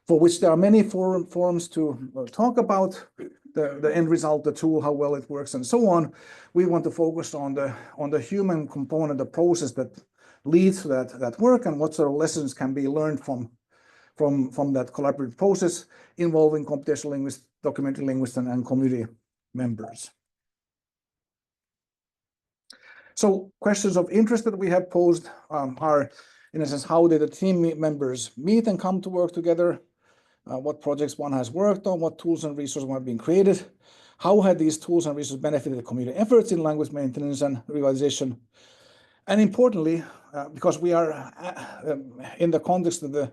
for which there are many forums to talk about the end result, the tool, how well it works, and so on. We want to focus on the human component, the process that leads to that work, and what sort of lessons can be learned from that collaborative process involving computational linguists, documentary linguists, and community members. So questions of interest that we have posed are, in a sense, how did the team members meet and come to work together? What projects one has worked on, what tools and resources have been created, how had these tools and resources benefited the community efforts in language maintenance and revitalization, and importantly, because we are in the context of the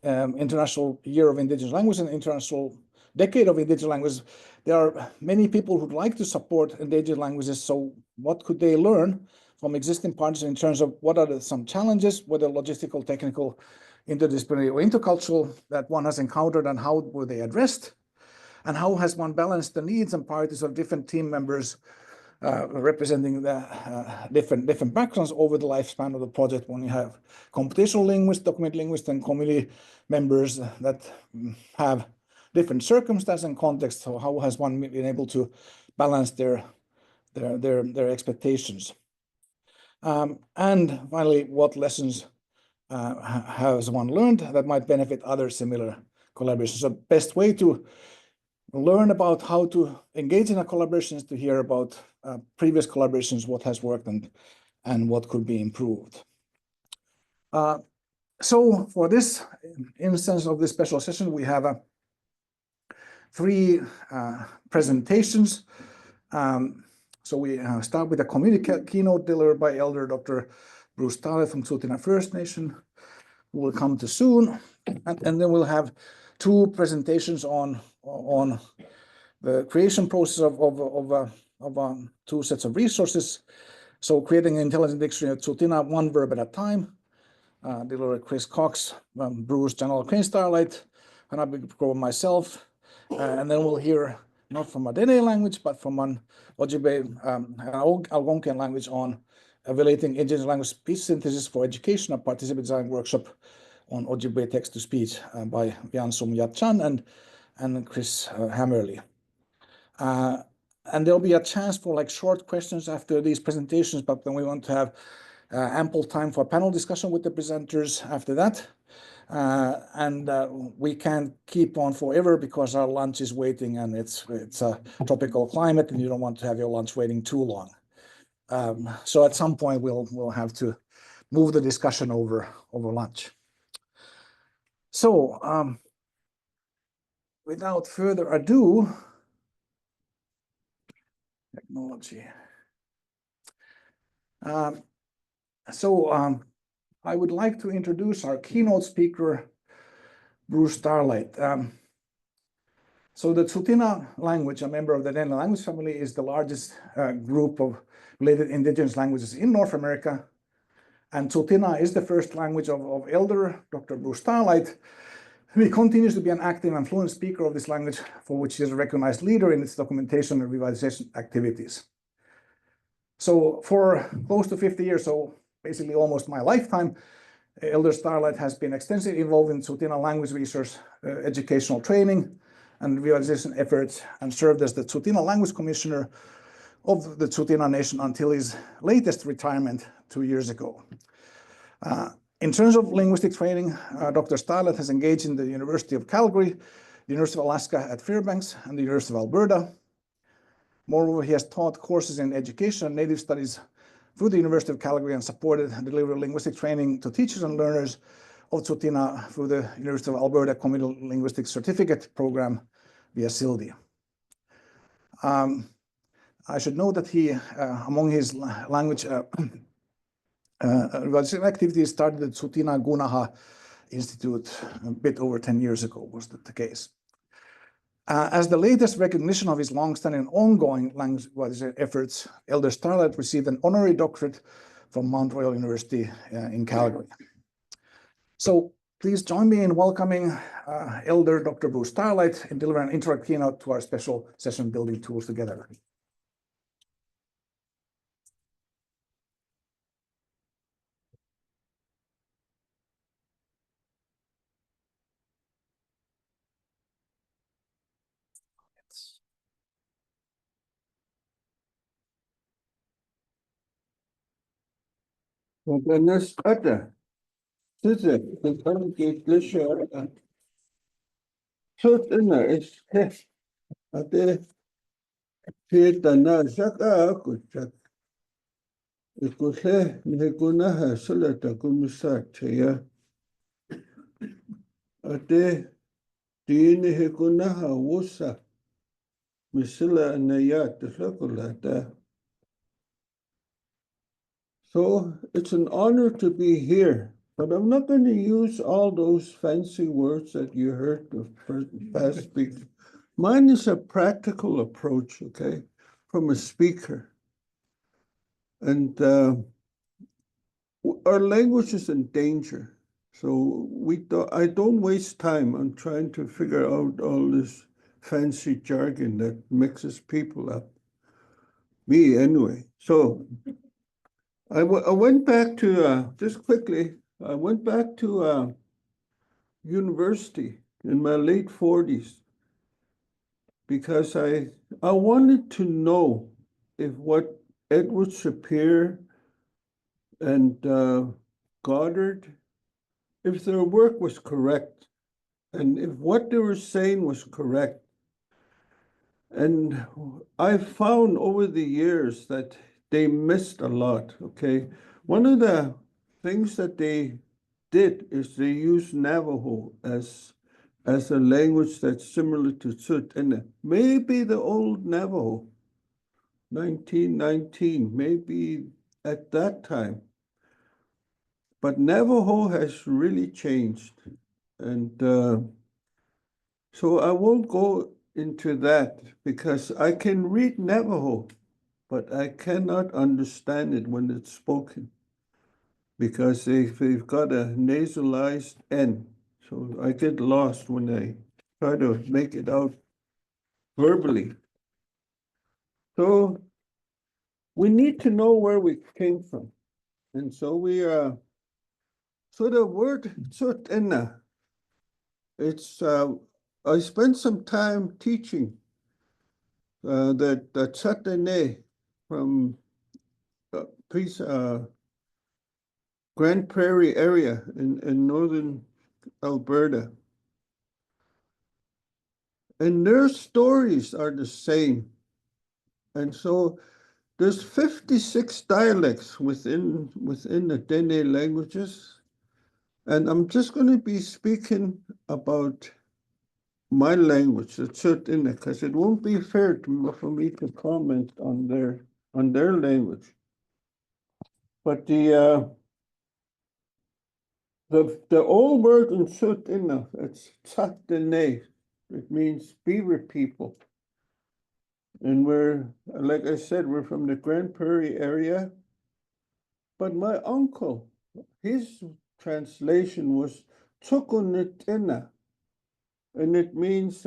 International Year of Indigenous Languages and International Decade of Indigenous Languages, there are many people who'd like to support indigenous languages. So what could they learn from existing partners in terms of what are some challenges, whether logistical, technical, interdisciplinary, or intercultural, that one has encountered, and how were they addressed? And how has one balanced the needs and priorities of different team members representing the different backgrounds over the lifespan of the project, when you have computational linguists, document linguists, and community members that have different circumstances and contexts. So how has one been able to balance their expectations? And finally, what lessons has one learned that might benefit other similar collaborations? So best way to learn about how to engage in a collaboration is to hear about previous collaborations, what has worked and what could be improved. So for this instance of this special session, we have 3 presentations. So we start with a community keynote delivered by Elder Dr. Bruce Starlett from Tsuut'ina First Nation, who will come to soon. And then we'll have 2 presentations on the creation process of 2 sets of resources. So creating an intelligent dictionary of Tsuut'ina, 1 verb at a time, delivered Chris Cox, Bruce, General Crane Starlight, and I will myself. And then we'll hear not from a Dene language, but from an Ojibwe Algonquian language on evaluating indigenous language speech synthesis for education, a participant design workshop on Ojibwe text-to-speech by Yansum Yat-chan and Chris Hammerly. And there'll be a chance for like short questions after these presentations, but then we want to have ample time for a panel discussion with the presenters after that. And we can't keep on forever because our lunch is waiting, and it's a tropical climate, and you don't want to have your lunch waiting too long. So at some point we'll have to move the discussion over lunch. So without further ado, technology. I would like to introduce our keynote speaker, Bruce Starlight. So the Tsuut'ina language, a member of the Dene language family, is the largest group of related indigenous languages in North America. And Tsuut'ina is the first language of Elder Dr. Bruce Starlight. He continues to be an active and fluent speaker of this language, for which he is a recognized leader in its documentation and revitalization activities. So for close to 50 years, so basically almost my lifetime, Elder Starlight has been extensively involved in Tsuut'ina language research, educational training, and revitalization efforts, and served as the Tsuut'ina Language Commissioner of the Tsuut'ina Nation until his latest retirement 2 years ago. In terms of linguistic training, Dr. Starlight has engaged in the University of Calgary, the University of Alaska at Fairbanks, and the University of Alberta. Moreover, he has taught courses in education and native studies through the University of Calgary and supported and delivered linguistic training to teachers and learners of Tsuut'ina through the University of Alberta Community Linguistics Certificate Program via CILDI. I should note that he, among his language activities, started the Tsuut'ina Gunaha Institute a bit over 10 years ago, was that the case. As the latest recognition of his long-standing and ongoing language efforts, Elder Starlight received an honorary doctorate from Mount Royal University in Calgary. So please join me in welcoming Elder Dr. Bruce Starlight in delivering an interactive keynote to our special session, Building Tools Together. Oganas ada. Size kıtan geçleşe sot ina işte ade fietana şaka kutsak. Ikuse nekunaha sulata kumisat ya ade dini hekunaha wusa misila anayat sakulata. So it's an honor to be here, but I'm not going to use all those fancy words that you heard the past speaker. Mine is a practical approach, okay, from a speaker. And our language is in danger. So I don't waste time on trying to figure out all this fancy jargon that mixes people up. Me, anyway. So I went back to, just quickly, I went back to university in my late 40s because I wanted to know if what Edward Sapir and Goddard, if their work was correct and if what they were saying was correct. And I found over the years that they missed a lot, okay? One of the things that they did is they used Navajo as a language that's similar to Tsuut'ina. Maybe the old Navajo, 1919, maybe at that time. But Navajo has really changed. And so I won't go into that because I can read Navajo, but I cannot understand it when it's spoken because they've got a nasalized N. So I get lost when I try to make it out verbally. So we need to know where we came from. And so so the word Tsuut'ina, it's, I spent some time teaching that Tsuut'ina from Grand Prairie area in northern Alberta. And their stories are the same. And so there's 56 dialects within the Dene languages. And I'm just going to be speaking about my language, the Tsuut'ina, because it won't be fair for me to comment on their language. But the old word in Tsuut'ina, it's Tsuut'ina. It means beaver people. And we're, like I said, we're from the Grand Prairie area. But my uncle, his translation was Tsukunit'ina. And it means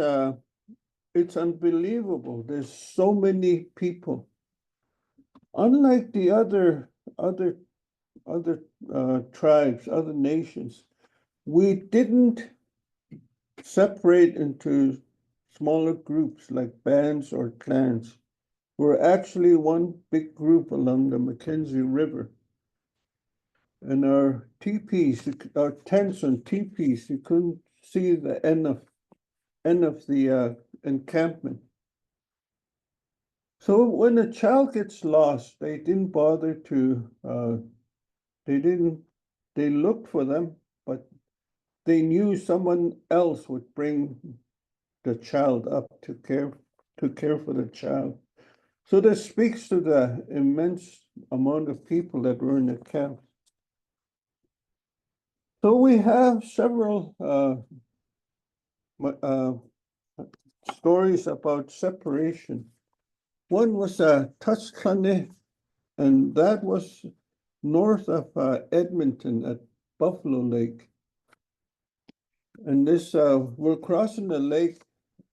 it's unbelievable. There's so many people. Unlike the other tribes, other nations, we didn't separate into smaller groups like bands or clans. We're actually one big group along the Mackenzie River. And our teepees, our tents and teepees, you couldn't see the end of the encampment. So when a child gets lost, they didn't bother to, they looked for them, but they knew someone else would bring the child up to care for the child. So this speaks to the immense amount of people that were in the camp. So we have several stories about separation. One was Tuscany, and that was north of Edmonton at Buffalo Lake. And this, we're crossing the lake,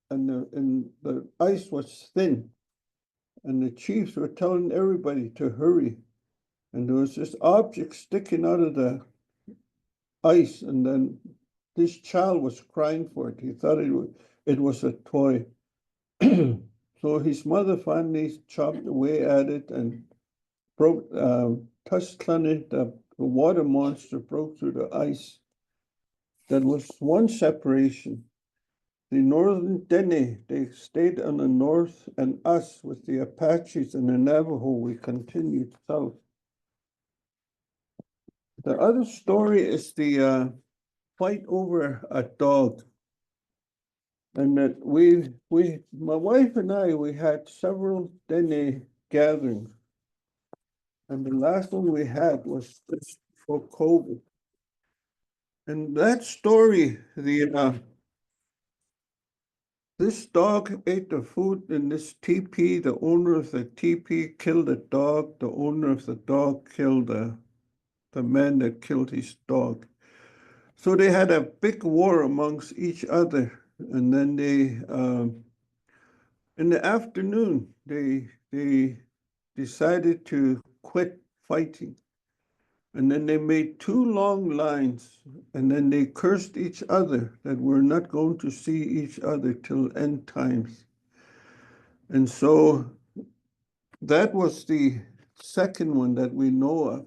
and the ice was thin. And the chiefs were telling everybody to hurry. And there was this object sticking out of the ice, and then this child was crying for it. He thought it was a toy. So his mother finally chopped away at it and broke, Tuscany, the the water monster broke through the ice. That was one separation. The northern Dene, they stayed on the north, and us with the Apaches and the Navajo, we continued south. The other story is the fight over a dog. And that my wife and I, we had several Dene gatherings. And the last one we had was just for COVID. And that story, this dog ate the food in this teepee. The owner of the teepee killed the dog. The owner of the dog killed the man that killed his dog. So they had a big war amongst each other. And then in the afternoon, they decided to quit fighting. And then they made two long lines, and then they cursed each other that we're not going to see each other till end times. And so that was the second one that we know of.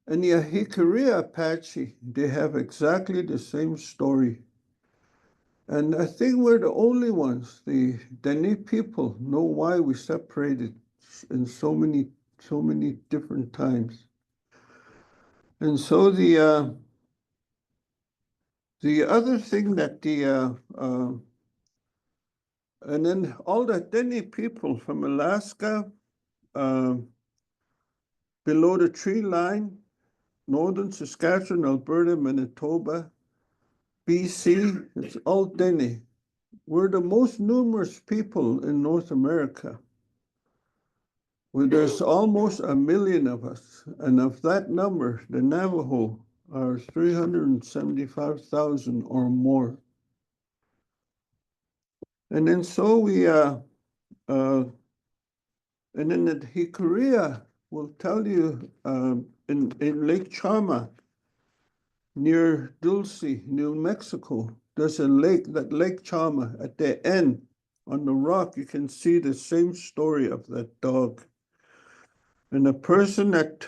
And the Hickory Apache, they have exactly the same story. And I think we're the only ones, the Dene people, know why we separated in so many different times. And so the other thing that and then all the Dene people from Alaska, below the tree line, northern Saskatchewan, Alberta, Manitoba, BC, it's all Dene. We're the most numerous people in North America. Well, there's almost 1 million of us, and of that number, the Navajo are 375,000 or more. And then so we, and then the Hickory will tell you in Lake Chama, near Dulce, New Mexico, there's a lake, that Lake Chama, at the end, on the rock, you can see the same story of that dog. And the person that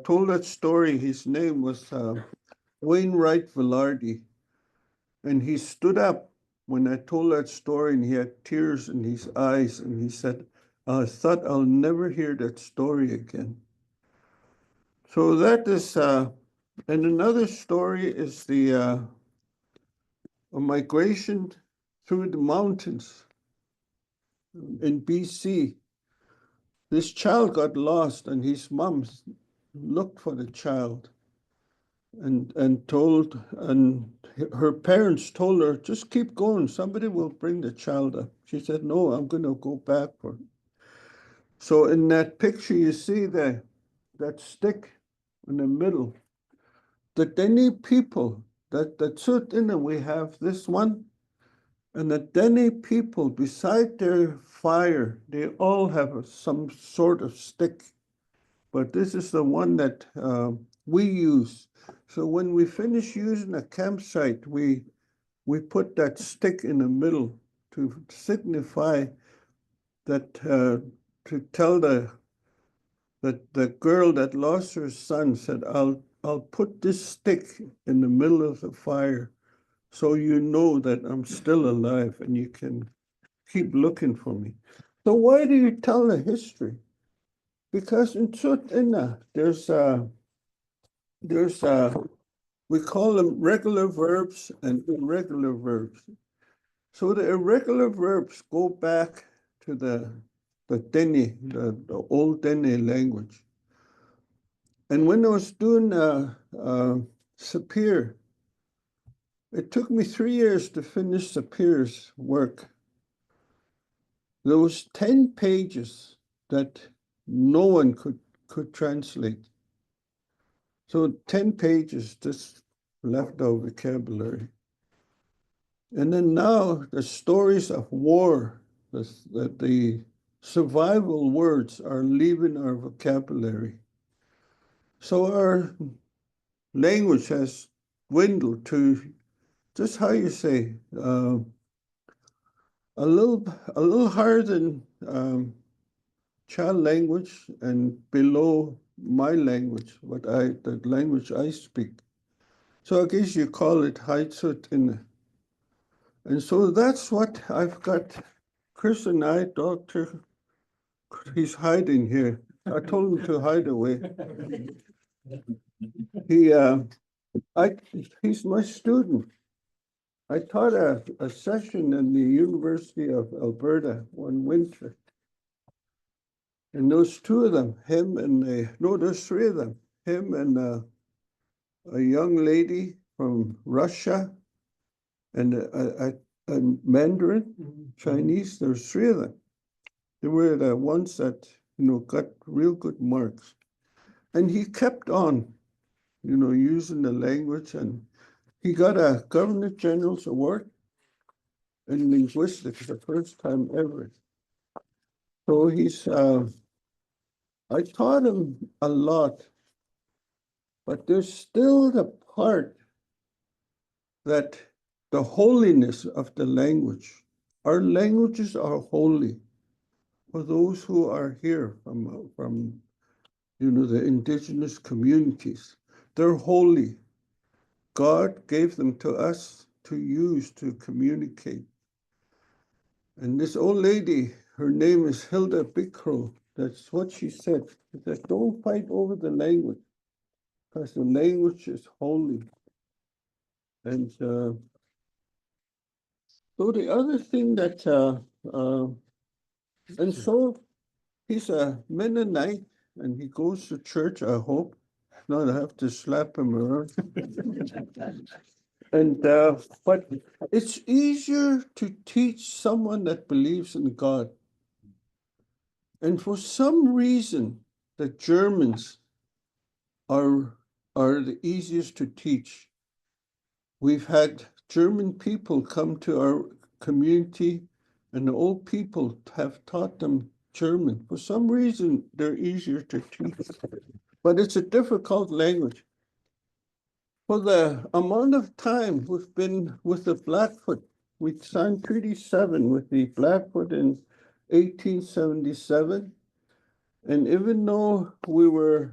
told that story, his name was Wainwright Velarde. And he stood up when I told that story, and he had tears in his eyes, and he said, I thought I'll never hear that story again. So that is, and another story is the migration through the mountains in BC. This child got lost, and his mom looked for the child and her parents told her, just keep going, somebody will bring the child up. She said, no, I'm going to go back for it. So in that picture, you see that stick in the middle. The Dene people, that Tsuut'ina, we have this one, and the Dene people, beside their fire, they all have some sort of stick. But this is the one that we use. So when we finish using a campsite, we put that stick in the middle to signify that, to tell that the girl that lost her son said, I'll put this stick in the middle of the fire so you know that I'm still alive and you can keep looking for me. So why do you tell the history? Because in Tsuut'ina, we call them regular verbs and irregular verbs. So the irregular verbs go back to the Dene, the old Dene language. And when I was doing Sapir, it took me 3 years to finish Sapir's work. There was 10 pages that no one could translate. So 10 pages, just leftover vocabulary. And then now the stories of war, the survival words are leaving our vocabulary. So our language has dwindled to just how you say, a little higher than Cha language and below my language, the language I speak. So I guess you call it Haitsutin. And so that's what I've got. Chris and I, Dr. He's hiding here. I told him to hide away. He's my student. I taught a session in the University of Alberta one winter. And those two of them, there's three of them, him and a young lady from Russia and a Mandarin, Chinese, there's three of them. They were the ones that, got real good marks. And he kept on, using the language, and he got a Governor General's Award in linguistics the first time ever. So I taught him a lot, but there's still the part that the holiness of the language. Our languages are holy for those who are here from the indigenous communities. They're holy. God gave them to us to use to communicate. And this old lady, her name is Hilda Bicro. That's what she said. She said, don't fight over the language, because the language is holy. And so the other thing that, and so he's a Mennonite and he goes to church, I hope. Not have to slap him around. And but it's easier to teach someone that believes in God. And for some reason, the Germans are the easiest to teach. We've had German people come to our community, and the old people have taught them German. For some reason, they're easier to teach, but it's a difficult language. For the amount of time we've been with the Blackfoot, we signed Treaty 7 with the Blackfoot in 1877. And even though we were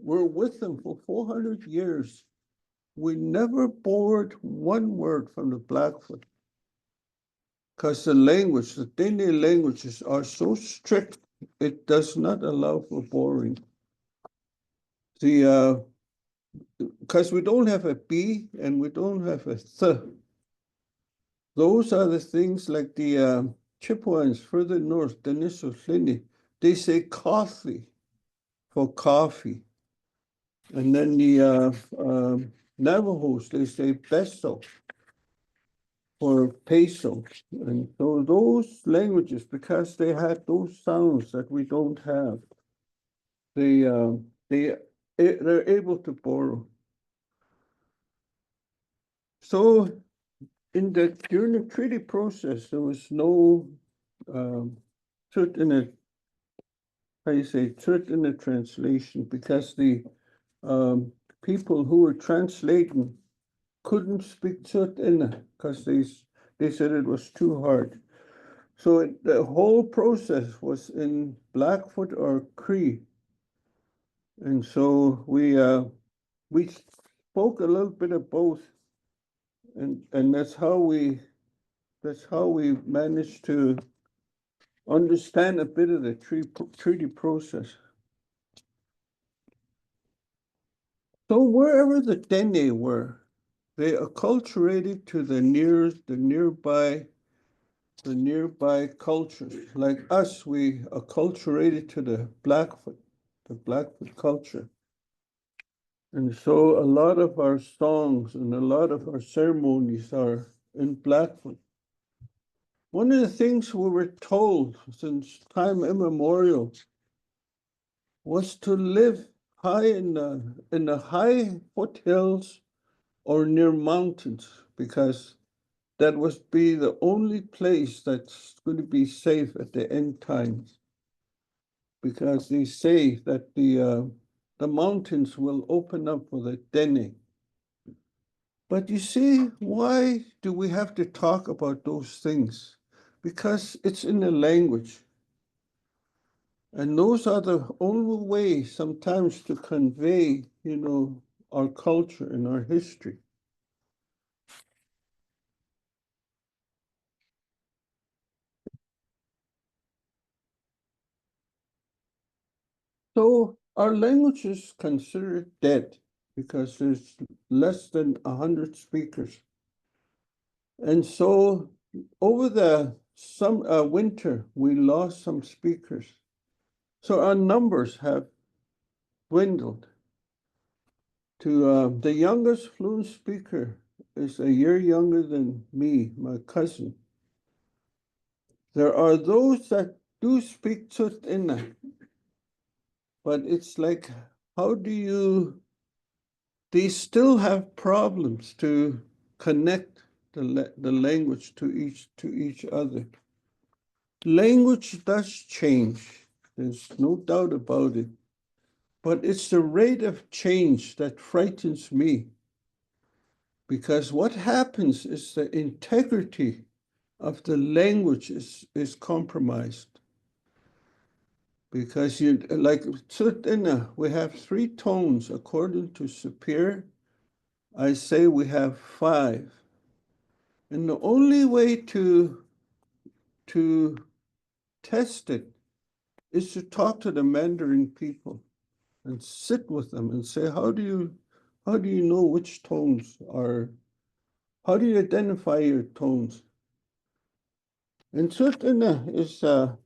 with them for 400 years, we never borrowed one word from the Blackfoot, because the Dene languages are so strict, it does not allow for borrowing. Because we don't have a B and we don't have a th. Those are the things like the Chippewas further north, Denisohlini, they say coffee for coffee. And then the Navajos, they say peso for peso. And so those languages, because they had those sounds that we don't have, they're able to borrow. So during the treaty process, there was no truth in it. How you say truth in the translation, because the people who were translating couldn't speak truth in it because they said it was too hard. So the whole process was in Blackfoot or Cree, and so we spoke a little bit of both, and that's how we managed to understand a bit of the treaty process. So wherever the Dene were, they acculturated to the nearby cultures. Like us, we acculturated to the Blackfoot culture. And so a lot of our songs and a lot of our ceremonies are in Blackfoot. One of the things we were told since time immemorial was to live high in the high foothills or near mountains, because that would be the only place that's going to be safe at the end times. Because they say that the mountains will open up for the Dene. But you see, why do we have to talk about those things? because it's in the language. And those are the only way sometimes to convey, our culture and our history. So our language is considered dead because there's less than 100 speakers. And so over the winter, we lost some speakers. So our numbers have dwindled to the youngest fluent speaker is a year younger than me, my cousin. There are those that do speak Tsuut'ina, but it's like, how do they still have problems to connect the language to each other. Language does change, there's no doubt about it, but it's the rate of change that frightens me, because what happens is the integrity of the language is compromised. Because like Tsuut'ina, we have 3 tones according to Superior. I say we have 5. And the only way to test it is to talk to the Mandarin people and sit with them and say, how do you know which tones are, how do you identify your tones? And Tsuut'ina is, you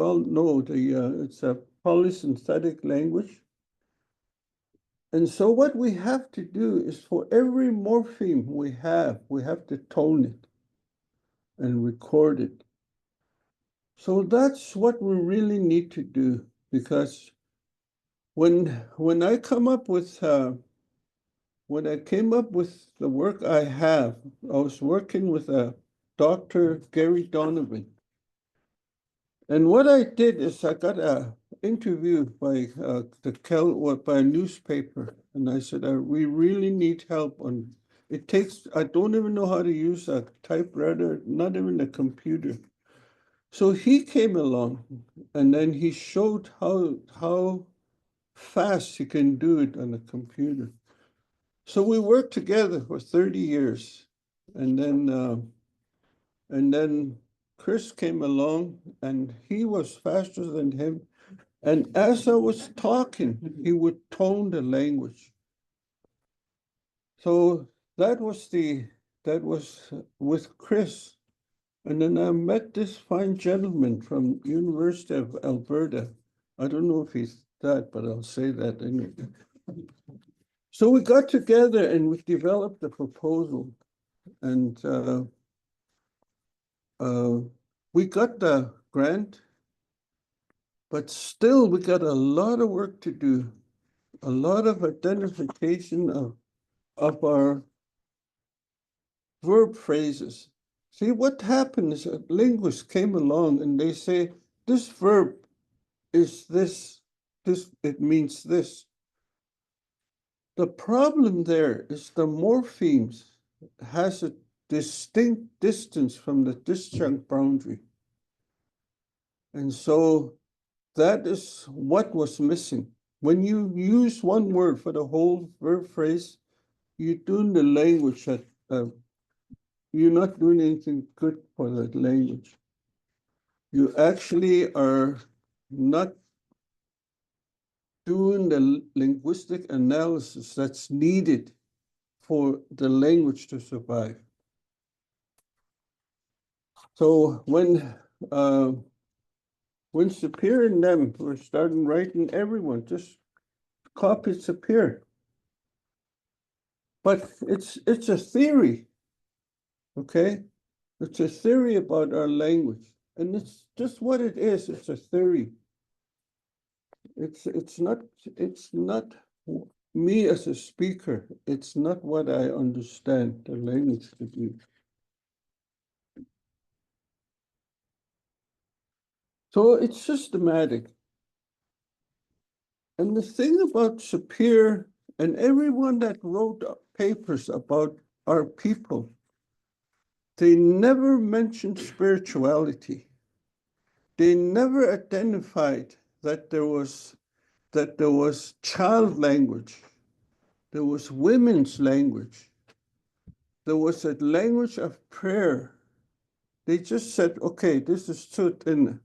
all know it's a polysynthetic language. And so what we have to do is for every morpheme we have to tone it and record it. So that's what we really need to do, because when I come up with when I came up with the work I have, I was working with Dr. Gary Donovan. And what I did is I got an interview by by a newspaper, and I said, we really need help on. It takes. I don't even know how to use a typewriter, not even a computer. So he came along, and then he showed how fast you can do it on a computer. So we worked together for 30 years, and then Chris came along, and he was faster than him. And as I was talking, he would tone the language. So that was with Chris. And then I met this fine gentleman from University of Alberta. I don't know if he's that, but I'll say that anyway. So we got together and we developed a proposal, and we got the grant, but still we got a lot of work to do, a lot of identification of our verb phrases. See, what happens, linguists came along and they say, this verb is this, it means this. The problem there is the morphemes has a distinct distance from the disjunct boundary. And so that is what was missing. When you use one word for the whole verb phrase, you're doing the language that you're not doing anything good for that language. You actually are not doing the linguistic analysis that's needed for the language to survive. So when Superior and them were starting writing, everyone just copied Superior. But it's a theory, okay? It's a theory about our language, and it's just what it is. It's a theory. It's not me as a speaker. It's not what I understand the language to be. So it's systematic. And the thing about Superior and everyone that wrote papers about our people, They never mentioned spirituality. They never identified that there was child language, there was women's language, there was a language of prayer. They just said, okay, this is Tsuut'ina.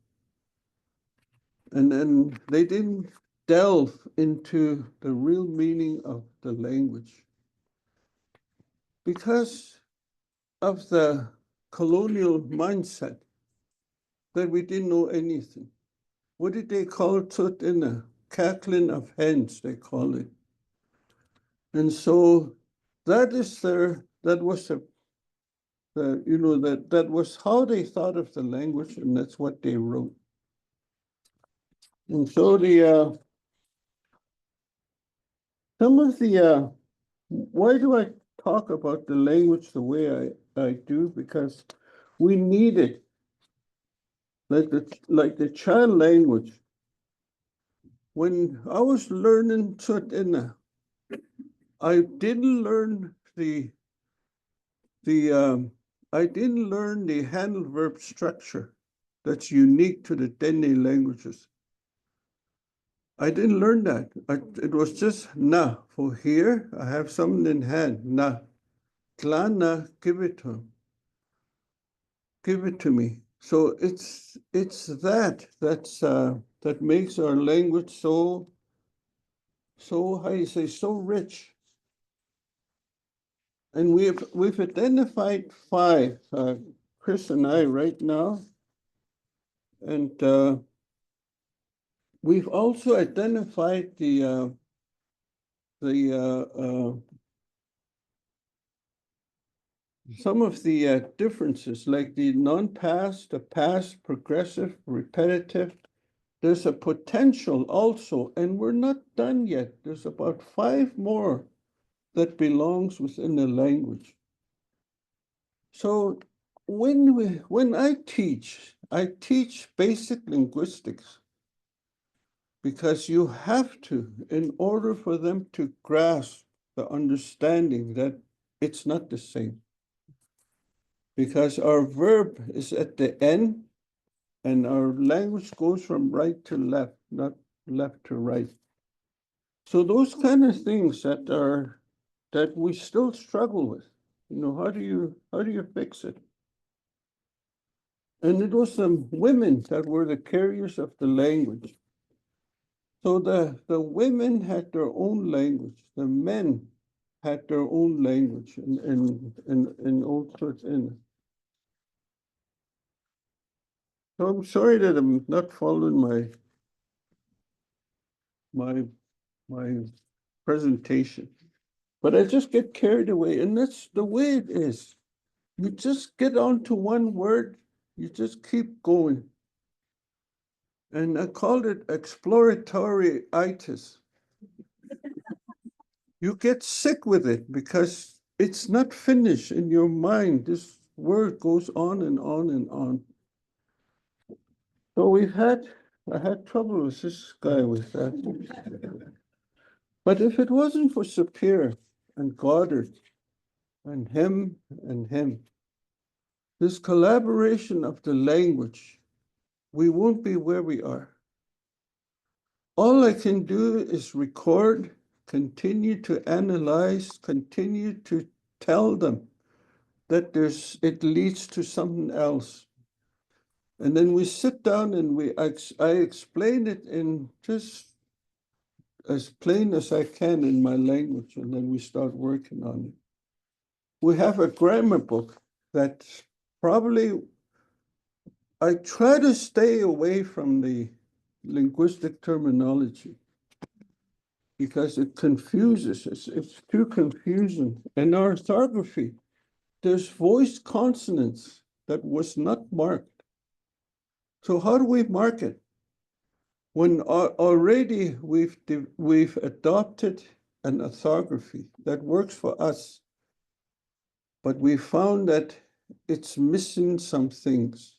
And then they didn't delve into the real meaning of the language. Because of the colonial mindset that we didn't know anything. What did they call Tsuut'ina? Cackling of hens, they call it. And so that was that was how they thought of the language, and that's what they wrote. And so some of the why do I talk about the language the way I do? Because we need it. Like the child language. When I was learning Tsuut'ina, I didn't learn I didn't learn the handle verb structure that's unique to the Dene languages. I didn't learn that. It was just na. For here, I have something in hand. Na. Klana, give it to him. Give it to me. So it's that makes our language so how do you say, so rich. And we've identified 5, Chris and I right now, and we've also identified some of the differences, like the non-past, the past, progressive, repetitive. There's a potential also, and we're not done yet. There's about 5 more that belongs within the language. So when I teach basic linguistics because you have to, in order for them to grasp the understanding that it's not the same. Because our verb is at the end and our language goes from right to left, not left to right. So those kind of things that we still struggle with. How do you fix it? And it was the women that were the carriers of the language. So the women had their own language. The men had their own language and all sorts in. So I'm sorry that I'm not following my presentation, but I just get carried away, and that's the way it is. You just get onto one word, you just keep going. And I called it exploratory-itis. You get sick with it because it's not finished in your mind. This word goes on and on and on. So I had trouble with this guy with that. But if it wasn't for Sapir and Goddard and him, this collaboration of the language, we won't be where we are. All I can do is record, continue to analyze, continue to tell them that it leads to something else. And then we sit down and I explain it in just as plain as I can in my language, and then we start working on it. We have a grammar book that probably, I try to stay away from the linguistic terminology because it confuses us. It's too confusing. In our orthography, there's voiced consonants that was not marked. So how do we mark it? When already we've adopted an orthography that works for us, but we found that it's missing some things.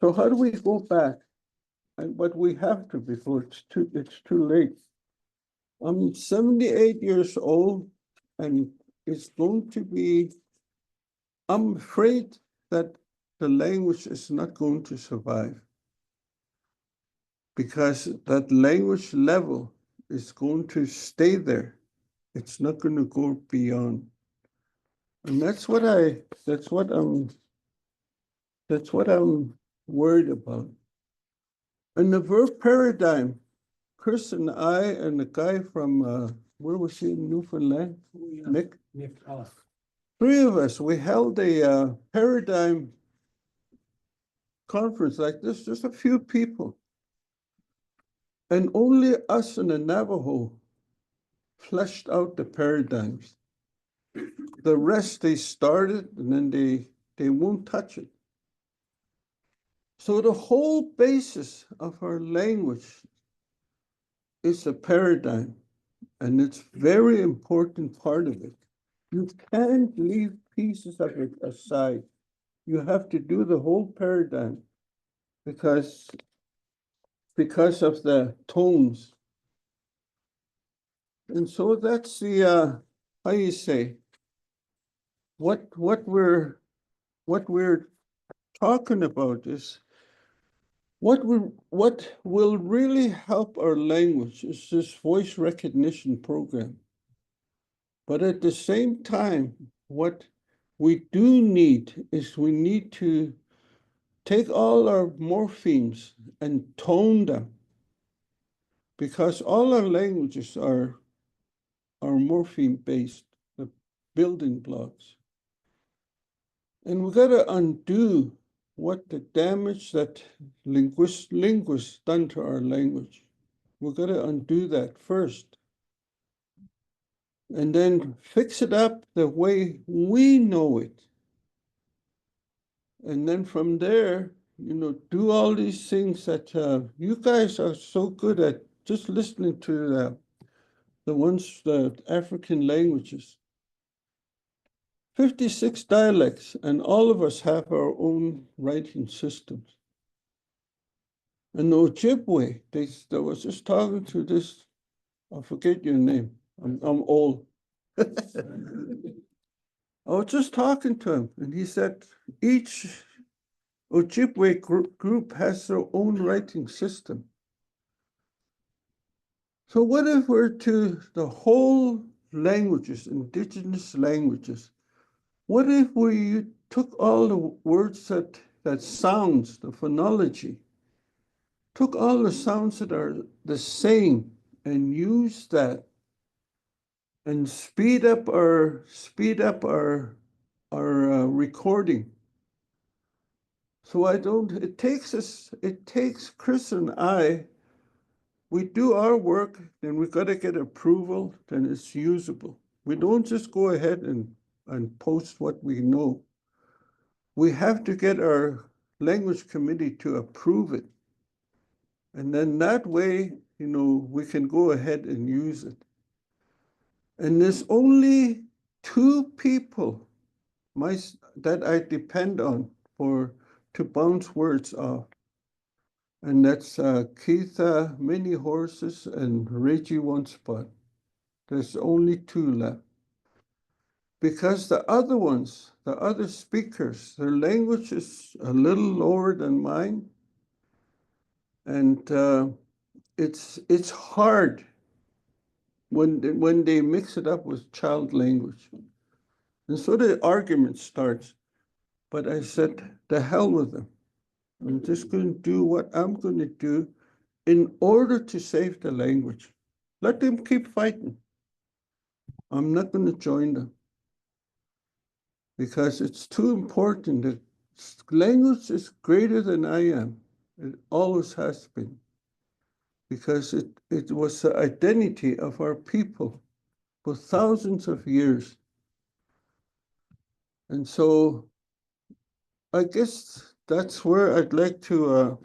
So how do we go back? But we have to before it's too late. I'm 78 years old, and it's going to be I'm afraid that the language is not going to survive because that language level is going to stay there. It's not going to go beyond. And that's what I'm worried about. And the verb paradigm, Chris and I and the guy from where was he in Newfoundland? Nick? Three of us, we held a paradigm conference like this, just a few people. And only us and the Navajo fleshed out the paradigms. The rest they started and then they won't touch it. So the whole basis of our language is a paradigm, and it's very important part of it. You can't leave pieces of it aside. You have to do the whole paradigm because of the tones. And so that's the how you say what we're talking about is what will really help our language is this voice recognition program. But at the same time, what we do need is we need to take all our morphemes and tone them, because all our languages are morpheme based, the building blocks. And we got to undo what the damage that linguists done to our language. We got to undo that first. And then fix it up the way we know it. And then from there, do all these things that you guys are so good at, just listening to the African languages. 56 dialects, and all of us have our own writing systems. And the Ojibwe, I was just talking to this, I forget your name, I'm old. I was just talking to him, and he said each Ojibwe group has their own writing system. So what if we're to the whole languages, indigenous languages, what if we took all the words that sounds, the phonology, took all the sounds that are the same and used that and speed up our recording. So it takes Chris and I, we do our work, then we got to get approval, then it's usable. We don't just go ahead and post what we know. We have to get our language committee to approve it. And then that way, we can go ahead and use it. And there's only two people that I depend on to bounce words off. And that's Keith Mini Horses and Reggie One Spot. There's only two left. Because the other speakers, their language is a little lower than mine. And it's hard when they mix it up with child language. And so the argument starts. But I said, the hell with them. I'm just going to do what I'm going to do in order to save the language. Let them keep fighting. I'm not going to join them because it's too important. The language is greater than I am. It always has been, because it was the identity of our people for thousands of years. And so I guess that's where I'd like to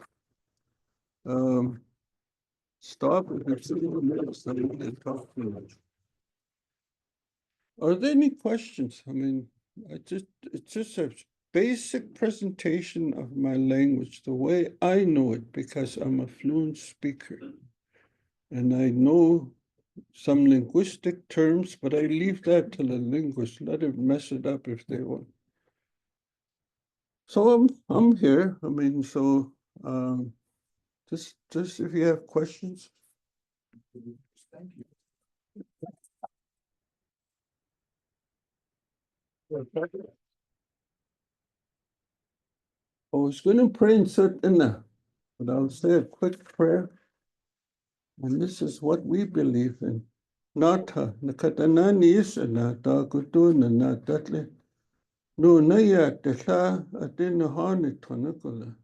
stop. Are there any questions? I mean, it's just a basic presentation of my language, the way I know it, because I'm a fluent speaker. And I know some linguistic terms, but I leave that to the linguists. Let them mess it up if they want. So I'm here. I mean, so just if you have questions. Thank you. I was going to pray and sit in there, but I'll say a quick prayer. And this is what we believe in. Nata, nakatanani isa na takutuna na tatle. No na ya tesha atina hane tonakula.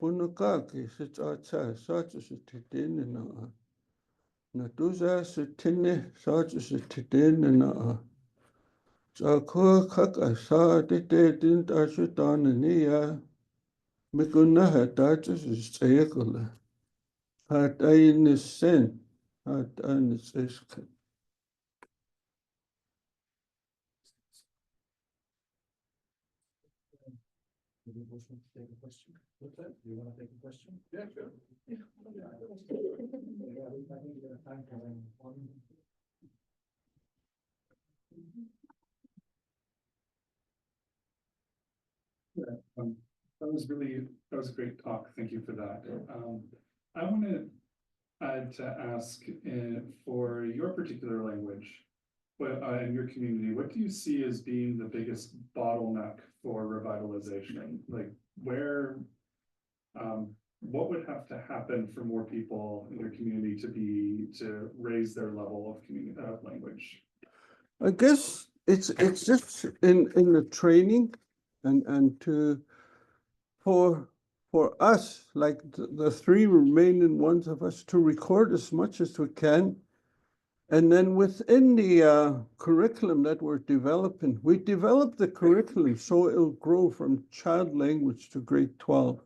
Punakaki sit outside, such as it tidin na. Natuza sitine, such as it tidin na. Sakua kaka sa tite din tasutana niya. Mikuna hatatus is tsekula. Hat ayin sen. Hat ayin iskat. Do you want to take a question? What's that? Do you want to take a question? Yeah, sure. That was a great talk. Thank you for that. I wanted to ask for your particular language, in your community, what do you see as being the biggest bottleneck for revitalization? Like what would have to happen for more people in your community to raise their level of language? I guess it's just in the training and for us, like the three remaining ones of us, to record as much as we can. And then within the curriculum that we're developing, we develop the curriculum so it'll grow from child language to grade 12.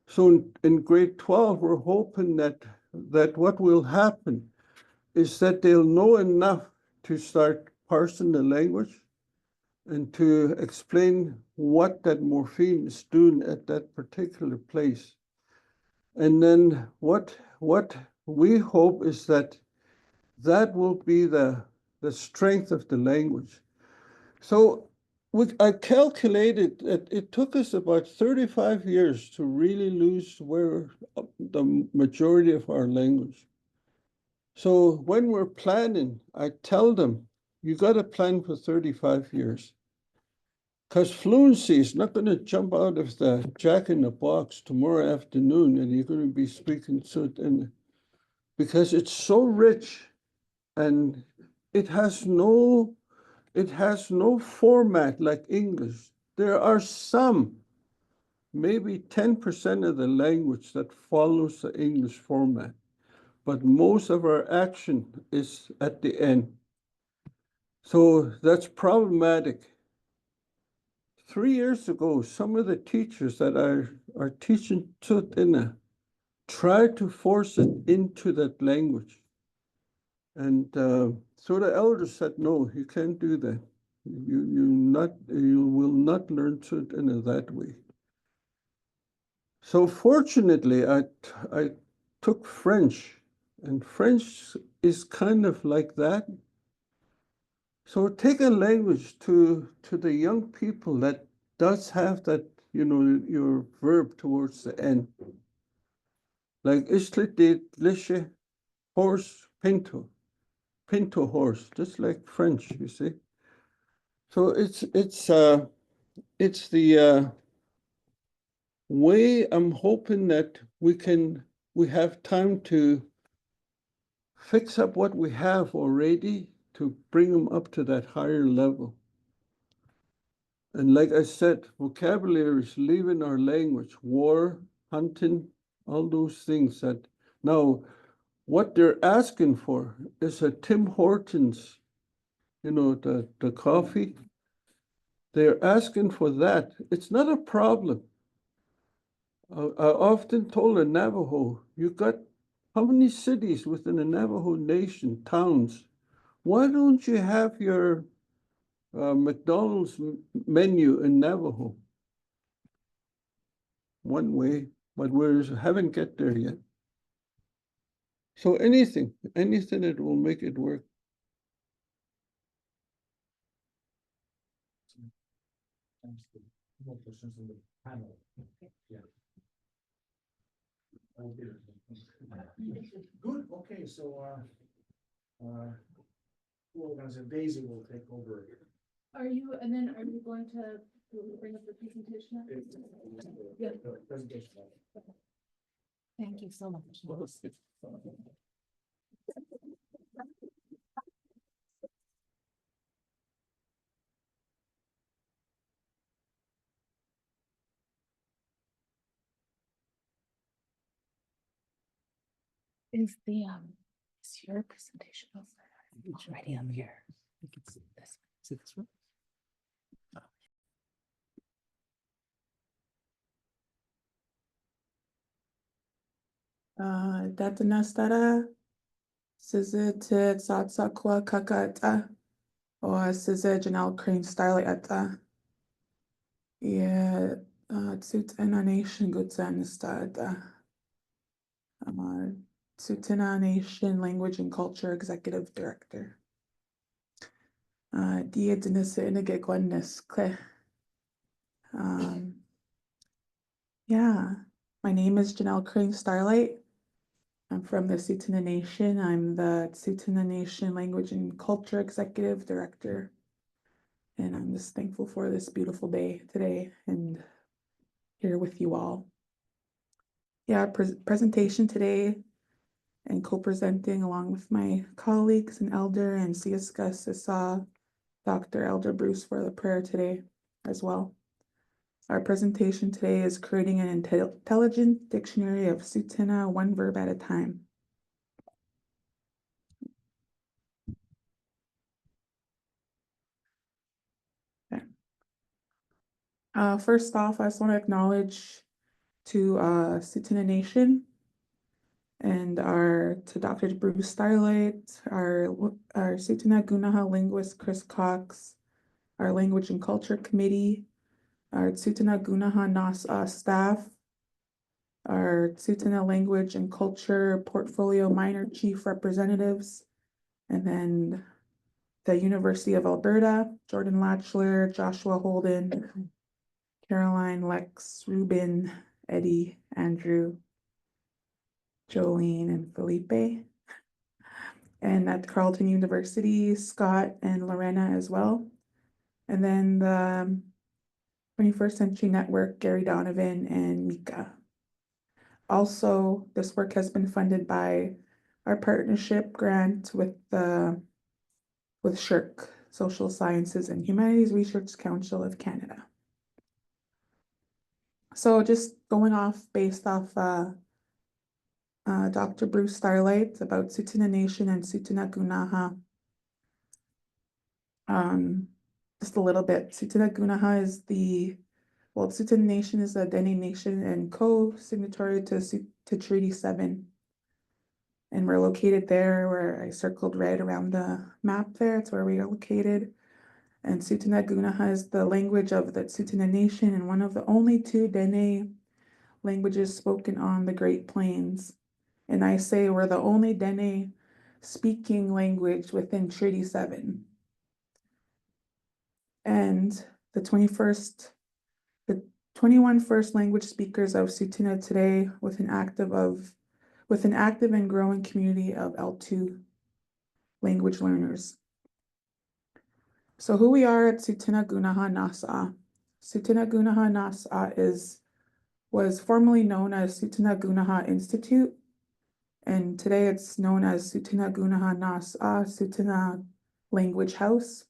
So in grade 12, we're hoping that what will happen is that they'll know enough to start parsing the language and to explain what that morpheme is doing at that particular place. And then what we hope is that will be the strength of the language. So I calculated that it took us about 35 years to really lose the majority of our language. So when we're planning, I tell them, you got to plan for 35 years. Because fluency is not going to jump out of the jack in the box tomorrow afternoon and you're going to be speaking because it's so rich and it has no format like English. There are some, maybe 10% of the language that follows the English format, but most of our action is at the end. So that's problematic. 3 years ago, some of the teachers that are teaching Tsutina tried to force it into that language. And so the elders said, no, you can't do that. You will not learn Tsutina that way. So fortunately, I took French, and French is kind of like that. So take a language to the young people that does have that, your verb towards the end. Like islet lishe horse pinto horse, just like French, you see. So it's the way I'm hoping that we have time to fix up what we have already to bring them up to that higher level. And like I said, vocabulary is leaving our language, war, hunting, all those things that now what they're asking for is a Tim Hortons, the coffee. They're asking for that. It's not a problem. I often told a Navajo, you got how many cities within the Navajo Nation, towns? Why don't you have your McDonald's menu in Navajo? One way, but we haven't get there yet. So anything that will make it work. more questions in the panel. Yeah. Good, okay, so, organizer Daisy will take over. Are you going to bring up the presentation? Yeah. Presentation. Thank you so much. Is your presentation over? It's already up here. I can see this. See this one? Datanastara, size te tsatsakwa kakata, or size Janelle Crane Starlight ata. Yeah, Tsutena Nation Gutsanastada. Tsutena Nation Language and Culture Executive Director. Dia Denisa Inagegwanis Kle. Yeah, my name is Janelle Crane Starlight. I'm from the Tsutena Nation. I'm the Tsutena Nation Language and Culture Executive Director. And I'm just thankful for this beautiful day today and here with you all. Yeah, presentation today and co-presenting along with my colleagues and Elder and Siaska Sisa, Dr. Elder Bruce for the prayer today as well. Our presentation today is creating an intelligent dictionary of Tsutena, one verb at a time. Okay. First off, I just want to acknowledge to Tsutena Nation and to Dr. Bruce Starlight, our Tsutena Gunaha linguist Chris Cox, our Language and Culture Committee, our Tsutena Gunaha Nasa staff, our Tsutena Language and Culture Portfolio Minor Chief Representatives, and then the University of Alberta, Jordan Latchler, Joshua Holden, Caroline, Lex, Ruben, Eddie, Andrew, Jolene, and Felipe. And at Carleton University, Scott and Lorena as well. And then the 21st Century Network, Gary Donovan and Mika. Also, this work has been funded by our partnership grant with SSHRC, Social Sciences and Humanities Research Council of Canada. So just going off based off Dr. Bruce Starlight about Tsutena Nation and Tsutena Gunaha. Just a little bit. Tsutena Gunaha is Tsutena Nation is a Dene Nation and co-signatory to Treaty 7. And we're located there where I circled red around the map there. It's where we are located. And Tsutena Gunaha is the language of the Tsutena Nation and one of the only 2 Dene languages spoken on the Great Plains. And I say we're the only Dene speaking language within Treaty 7. And the 21 first language speakers of Tsutena today with an active and growing community of L2 language learners. So who we are at Tsutena Gunaha Nasa. Tsutena Gunaha Nasa was formerly known as Tsutena Gunaha Institute, and today it's known as Tsutena Gunaha Nasa Tsutena Language House,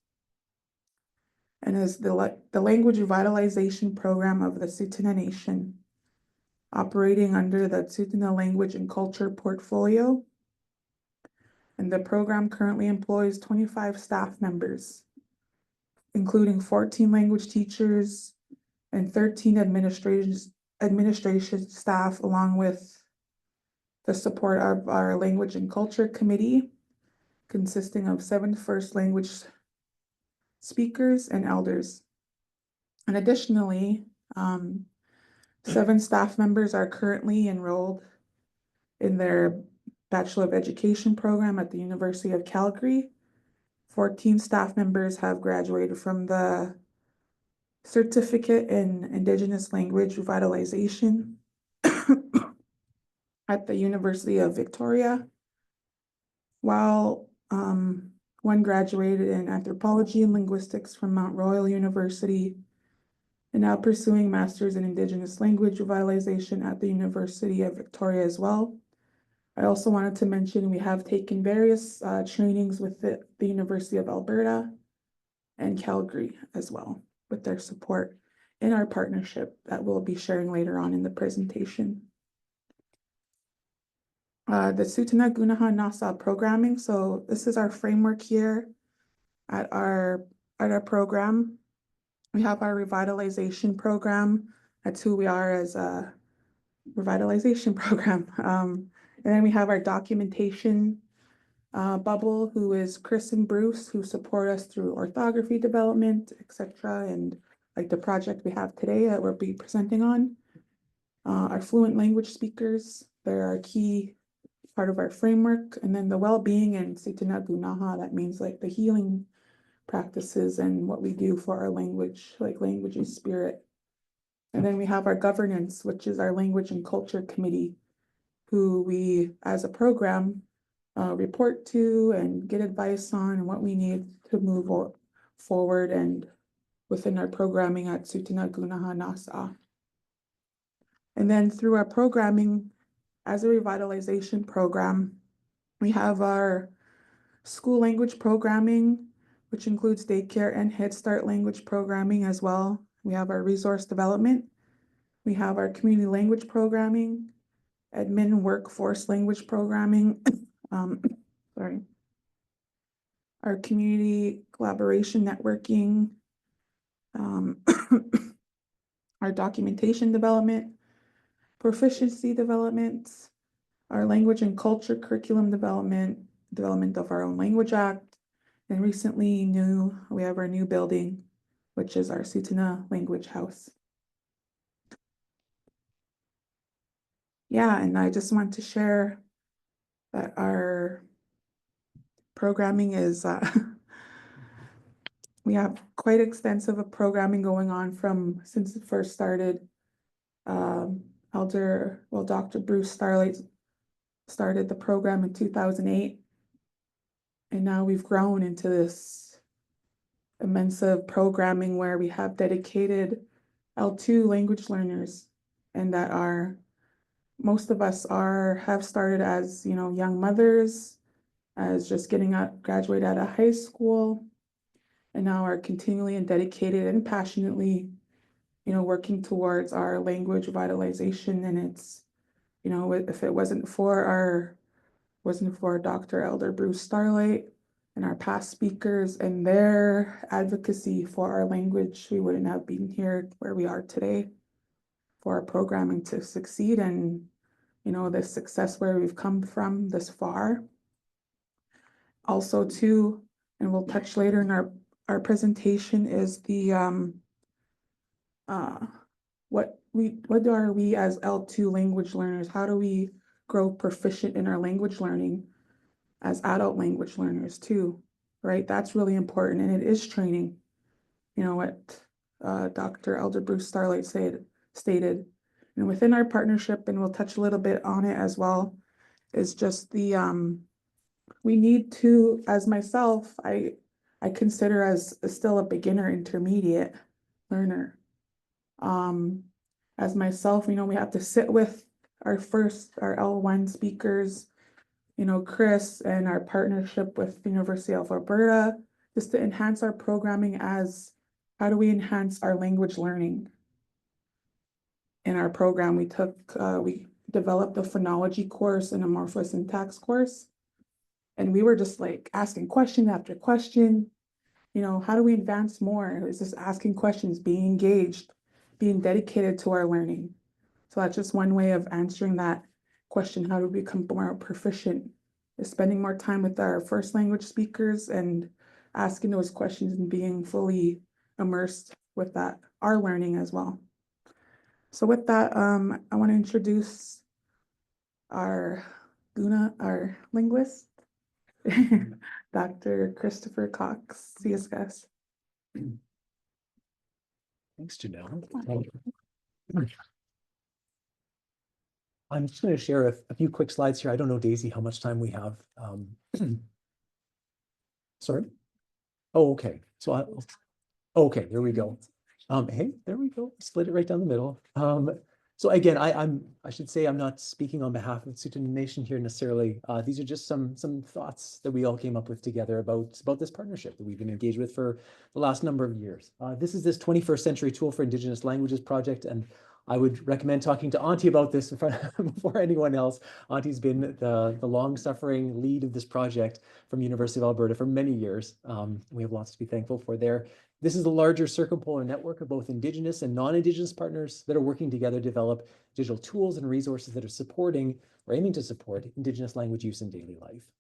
and is the language revitalization program of the Tsutena Nation, operating under the Tsutena Language and Culture Portfolio. And the program currently employs 25 staff members, including 14 language teachers and 13 administration staff, along with the support of our Language and Culture Committee, consisting of 7 first language speakers and elders. And additionally, 7 staff members are currently enrolled in their Bachelor of Education program at the University of Calgary. 14 staff members have graduated from the certificate in Indigenous Language Revitalization at the University of Victoria, while one graduated in Anthropology and Linguistics from Mount Royal University, and now pursuing Masters in Indigenous Language Revitalization at the University of Victoria as well. I also wanted to mention we have taken various trainings with the University of Alberta and Calgary as well, with their support in our partnership that we'll be sharing later on in the presentation. The Tsuut'ina Gunaha Nasa programming. So this is our framework here at our program. We have our revitalization program. That's who we are as a revitalization program. And then we have our documentation bubble, who is Chris and Bruce, who support us through orthography development, etc. And like the project we have today that we'll be presenting on. Our fluent language speakers, they're our key part of our framework. And then the well-being and Tsuut'ina Gunaha, that means like the healing practices and what we do for our language, like language and spirit. And then we have our governance, which is our language and culture committee, who we, as a program, report to and get advice on what we need to move forward and within our programming at Tsuut'ina Gunaha Nasa. And then through our programming as a revitalization program, we have our school language programming, which includes daycare and Head Start language programming as well. We have our resource development. We have our community language programming, admin workforce language programming, our community collaboration networking, our documentation development, proficiency development, our language and culture curriculum development of our own language act, and recently we have our new building, which is our Tsuut'ina language house. Yeah, and I just want to share that our programming is, we have quite extensive programming going on since it first started. Dr. Bruce Starlight started the program in 2008. And now we've grown into this immense programming where we have dedicated L2 language learners, and that most of us have started as, young mothers, as just graduate out of high school, and now are continually and dedicated and passionately, working towards our language revitalization. And it's, if it wasn't for Dr. Elder Bruce Starlight and our past speakers and their advocacy for our language, we wouldn't have been here where we are today for our programming to succeed and, the success where we've come from this far. Also too, and we'll touch later in our presentation, is the what are we as L2 language learners? How do we grow proficient in our language learning as adult language learners too, right? That's really important, and it is training. What Dr. Elder Bruce Starlight stated, and within our partnership, and we'll touch a little bit on it as well, is just the we need to, as myself, I consider as still a beginner intermediate learner. As myself, we have to sit with our L1 speakers, Chris, and our partnership with the University of Alberta, just to enhance our programming as how do we enhance our language learning. In our program, we developed a phonology course and a morphosyntax course. And we were just like asking question after question, how do we advance more? It's just asking questions, being engaged, being dedicated to our learning. So that's just one way of answering that question. How do we become more proficient? Is spending more time with our first language speakers and asking those questions and being fully immersed with our learning as well. So with that, I want to introduce our linguist, Dr. Christopher Cox, CSS. Thanks, Janelle. I'm just going to share a few quick slides here. I don't know, Daisy, how much time we have. Sorry. Oh, okay. So okay, there we go. Hey, there we go. Split it right down the middle. So again, I should say I'm not speaking on behalf of Tsuut'ina Nation here necessarily. These are just some thoughts that we all came up with together about this partnership that we've been engaged with for the last number of years. This is this 21st Century Tool for Indigenous Languages project, and I would recommend talking to Auntie about this before anyone else. Auntie's been the long-suffering lead of this project from University of Alberta for many years. We have lots to be thankful for there. This is a larger circumpolar network of both Indigenous and non-Indigenous partners that are working together to develop digital tools and resources that are supporting or aiming to support Indigenous language use in daily life.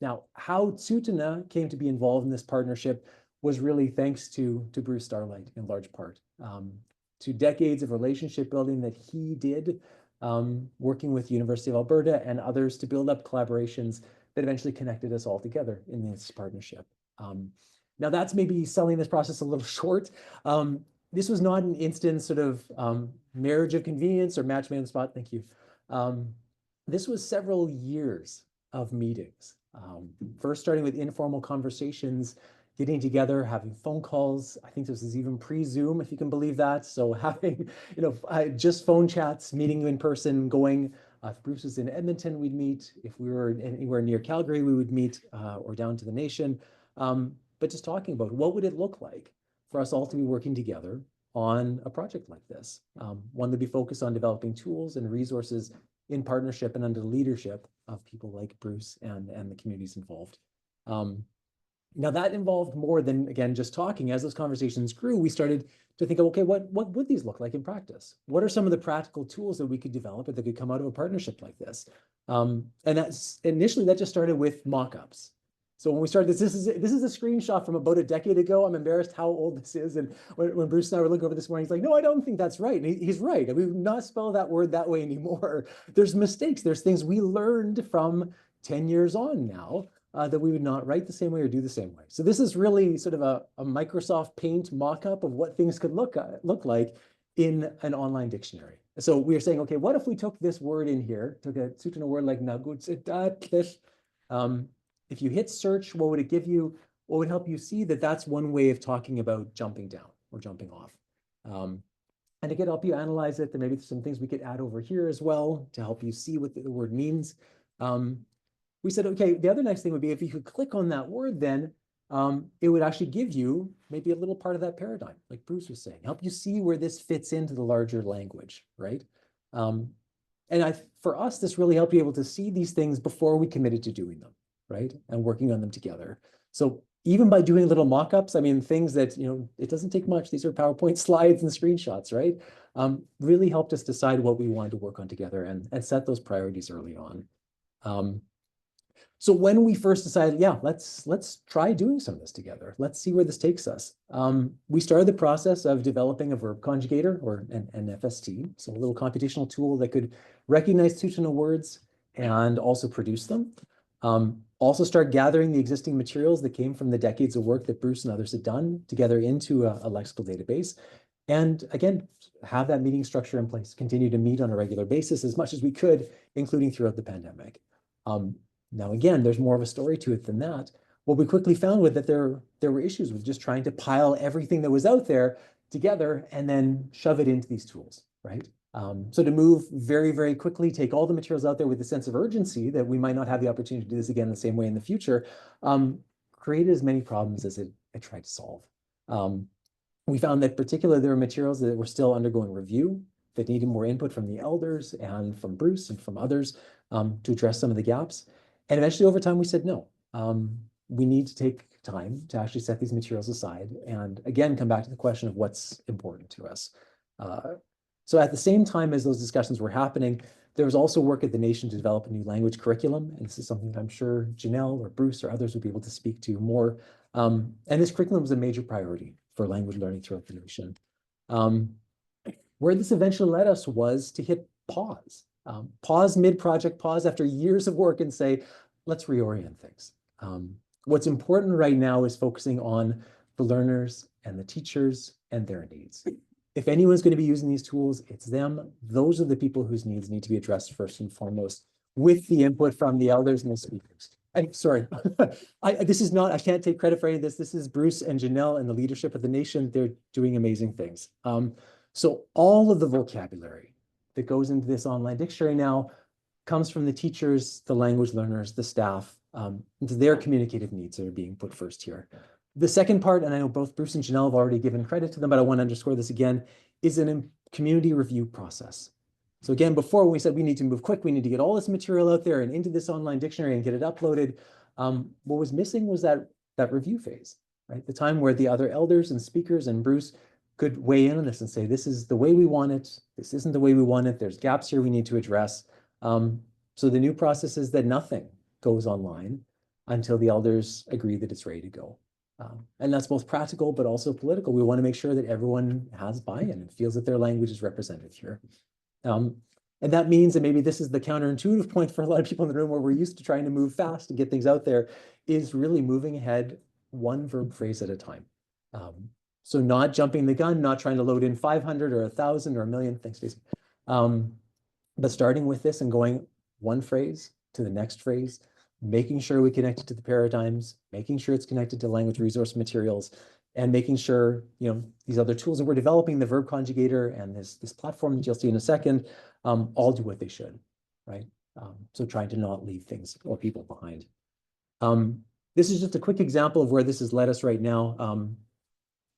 Now, how Tsuut'ina came to be involved in this partnership was really thanks to Bruce Starlight in large part. To decades of relationship building that he did, working with University of Alberta and others to build up collaborations that eventually connected us all together in this partnership. Now that's maybe selling this process a little short. This was not an instant sort of marriage of convenience or match made on the spot, thank you. This was several years of meetings. First starting with informal conversations, getting together, having phone calls. I think this is even pre-Zoom, if you can believe that. So having, just phone chats, meeting in person, going, if Bruce was in Edmonton, we'd meet. If we were anywhere near Calgary, we would meet, or down to the nation. But just talking about what would it look like for us all to be working together on a project like this. One that be focused on developing tools and resources in partnership and under the leadership of people like Bruce and the communities involved. Now that involved more than, again, just talking. As those conversations grew, we started to think, okay, what would these look like in practice? What are some of the practical tools that we could develop or that could come out of a partnership like this? And that's initially that just started with mock-ups. So when we started this is a screenshot from about a decade ago. I'm embarrassed how old this is. And when Bruce and I were looking over this morning, he's like, no, I don't think that's right. And he's right. We would not spell that word that way anymore. There's mistakes. There's things we learned from 10 years on now. That we would not write the same way or do the same way. So this is really sort of a Microsoft Paint mock-up of what things could look like in an online dictionary. So we were saying, okay, what if we took this word in here, took a Tsuut'ina word like nagutsitatlish. If you hit search, what would it give you? What would help you see that that's one way of talking about jumping down or jumping off? And it could help you analyze it. There may be some things we could add over here as well to help you see what the word means. We said, okay, the other nice thing would be if you could click on that word, then it would actually give you maybe a little part of that paradigm, like Bruce was saying, help you see where this fits into the larger language, right? And for us, this really helped you able to see these things before we committed to doing them, right? And working on them together. So even by doing little mock-ups, I mean, things that, it doesn't take much. These are PowerPoint slides and screenshots, right? Really helped us decide what we wanted to work on together and set those priorities early on. So when we first decided, yeah, let's try doing some of this together. Let's see where this takes us. We started the process of developing a verb conjugator or an FST, so a little computational tool that could recognize Tsuut'ina words and also produce them. Also start gathering the existing materials that came from the decades of work that Bruce and others had done together into a lexical database. And again, have that meeting structure in place, continue to meet on a regular basis as much as we could, including throughout the pandemic. Now, again, there's more of a story to it than that. What we quickly found was that there were issues with just trying to pile everything that was out there together and then shove it into these tools, right? So to move very, very quickly, take all the materials out there with a sense of urgency that we might not have the opportunity to do this again the same way in the future, created as many problems as it tried to solve. We found that particularly there were materials that were still undergoing review that needed more input from the elders and from Bruce and from others to address some of the gaps. And eventually over time, we said, no, we need to take time to actually set these materials aside and again, come back to the question of what's important to us. So at the same time as those discussions were happening, there was also work at the nation to develop a new language curriculum. And this is something that I'm sure Janelle or Bruce or others would be able to speak to more. And this curriculum was a major priority for language learning throughout the nation. Where this eventually led us was to hit pause. Pause mid-project, pause after years of work and say, let's reorient things. What's important right now is focusing on the learners and the teachers and their needs. If anyone's going to be using these tools, it's them. Those are the people whose needs need to be addressed first and foremost, with the input from the elders and the speakers. I'm sorry, this is not, I can't take credit for any of this. This is Bruce and Janelle and the leadership of the nation. They're doing amazing things. So all of the vocabulary that goes into this online dictionary now comes from the teachers, the language learners, the staff, their communicative needs that are being put first here. The second part, and I know both Bruce and Janelle have already given credit to them, but I want to underscore this again, is a community review process. So again, before we said we need to move quick, we need to get all this material out there and into this online dictionary and get it uploaded. What was missing was that review phase, right? The time where the other elders and speakers and Bruce could weigh in on this and say, this is the way we want it. This isn't the way we want it. There's gaps here we need to address. So the new process is that nothing goes online until the elders agree that it's ready to go. And that's both practical, but also political. We want to make sure that everyone has buy-in and feels that their language is represented here. And that means that maybe this is the counterintuitive point for a lot of people in the room where we're used to trying to move fast and get things out there, is really moving ahead one verb phrase at a time. So not jumping the gun, not trying to load in 500 or 1,000 or 1,000,000, thanks, Stacey. But starting with this and going one phrase to the next phrase, making sure we connect it to the paradigms, making sure it's connected to language resource materials, and making sure, these other tools that we're developing, the verb conjugator and this platform that you'll see in a second, all do what they should, right? So trying to not leave things or people behind. This is just a quick example of where this has led us right now.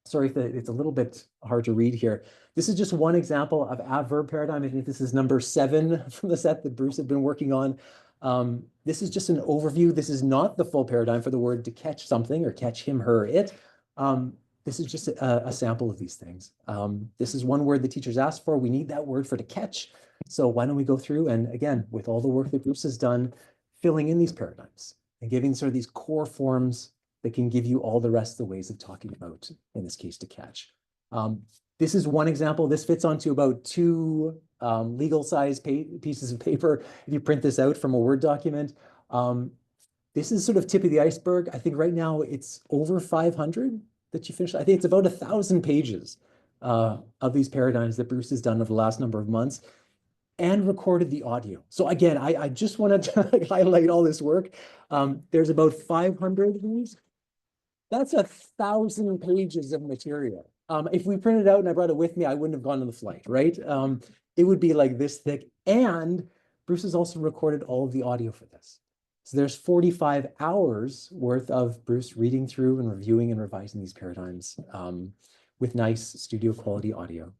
Sorry if it's a little bit hard to read here. This is just one example of adverb paradigm. I think this is number 7 from the set that Bruce had been working on. This is just an overview. This is not the full paradigm for the word to catch something or catch him, her, it. This is just a sample of these things. This is one word the teachers asked for. We need that word for to catch. So why don't we go through and, again, with all the work that Bruce has done, filling in these paradigms and giving sort of these core forms that can give you all the rest of the ways of talking about, in this case, to catch. This is one example. This fits onto about 2 legal size pieces of paper if you print this out from a Word document. This is sort of tip of the iceberg. I think right now it's over 500 that you finished. I think it's about 1,000 pages of these paradigms that Bruce has done over the last number of months and recorded the audio. So again, I just want to highlight all this work. There's about 500 of these. That's 1,000 pages of material. If we printed it out and I brought it with me, I wouldn't have gone on the flight, right? It would be like this thick. And Bruce has also recorded all of the audio for this. So there's 45 hours worth of Bruce reading through and reviewing and revising these paradigms with nice studio quality audio.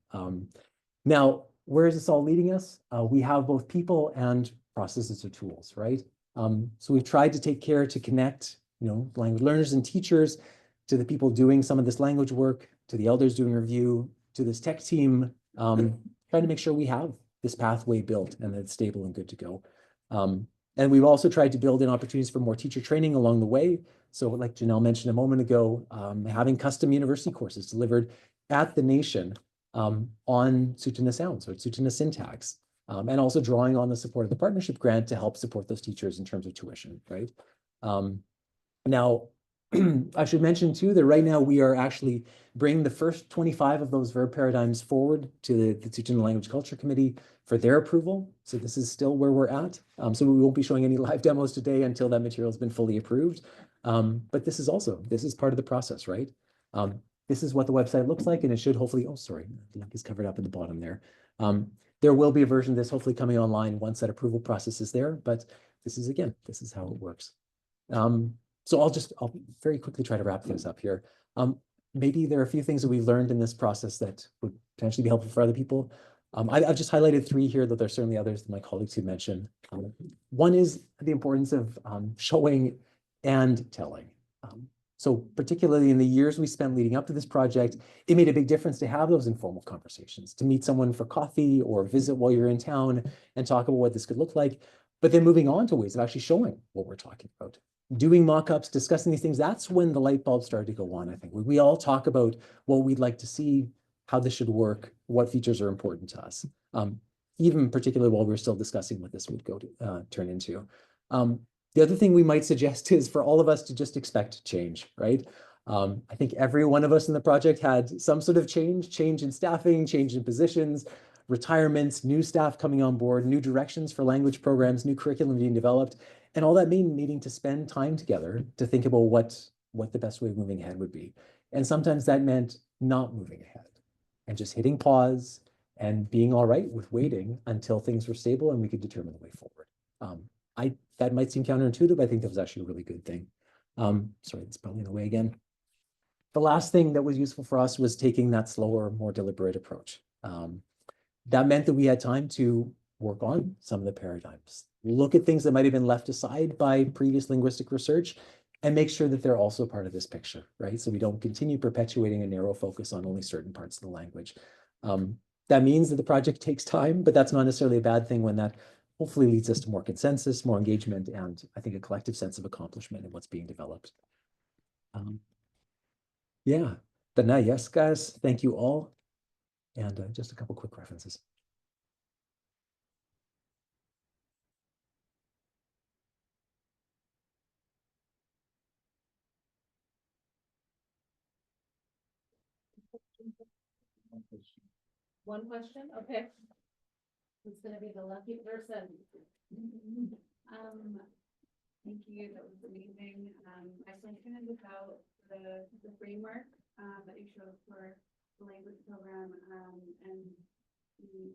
Now, where is this all leading us? We have both people and processes or tools, right? So we've tried to take care to connect, language learners and teachers to the people doing some of this language work, to the elders doing review, to this tech team, trying to make sure we have this pathway built and that it's stable and good to go. And we've also tried to build in opportunities for more teacher training along the way. So like Janelle mentioned a moment ago, having custom university courses delivered at the nation on Tsuut'ina Sounds or Tsuut'ina syntax, and also drawing on the support of the partnership grant to help support those teachers in terms of tuition, right? Now, I should mention too that right now we are actually bringing the first 25 of those verb paradigms forward to the Tsuut'ina Language Culture Committee for their approval. So this is still where we're at. So we won't be showing any live demos today until that material has been fully approved. But this is part of the process, right? This is what the website looks like, and it should hopefully, the link is covered up at the bottom there. There will be a version of this hopefully coming online once that approval process is there, but this is how it works. So I'll very quickly try to wrap things up here. Maybe there are a few things that we've learned in this process that would potentially be helpful for other people. I've just highlighted 3 here, though there's certainly others that my colleagues who mentioned. One is the importance of showing and telling. So particularly in the years we spent leading up to this project, it made a big difference to have those informal conversations, to meet someone for coffee or visit while you're in town and talk about what this could look like, but then moving on to ways of actually showing what we're talking about. Doing mock-ups, discussing these things, that's when the light bulb started to go on, I think. We all talk about what we'd like to see, how this should work, what features are important to us, even particularly while we're still discussing what this would turn into. The other thing we might suggest is for all of us to just expect change, right? I think every one of us in the project had some sort of change in staffing, change in positions, retirements, new staff coming on board, new directions for language programs, new curriculum being developed, and all that needing to spend time together to think about what the best way of moving ahead would be. And sometimes that meant not moving ahead and just hitting pause and being all right with waiting until things were stable and we could determine the way forward. That might seem counterintuitive, but I think that was actually a really good thing. Sorry, it's probably in the way again. The last thing that was useful for us was taking that slower, more deliberate approach. That meant that we had time to work on some of the paradigms, look at things that might have been left aside by previous linguistic research, and make sure that they're also part of this picture, right? So we don't continue perpetuating a narrow focus on only certain parts of the language. That means that the project takes time, but that's not necessarily a bad thing when that hopefully leads us to more consensus, more engagement, and I think a collective sense of accomplishment in what's being developed. Yeah, but now, yes, guys, thank you all. And just a couple quick references. One question, okay. Who's gonna be the lucky person? Thank you, that was amazing. I was kind of about the framework, that you showed for the language program, and the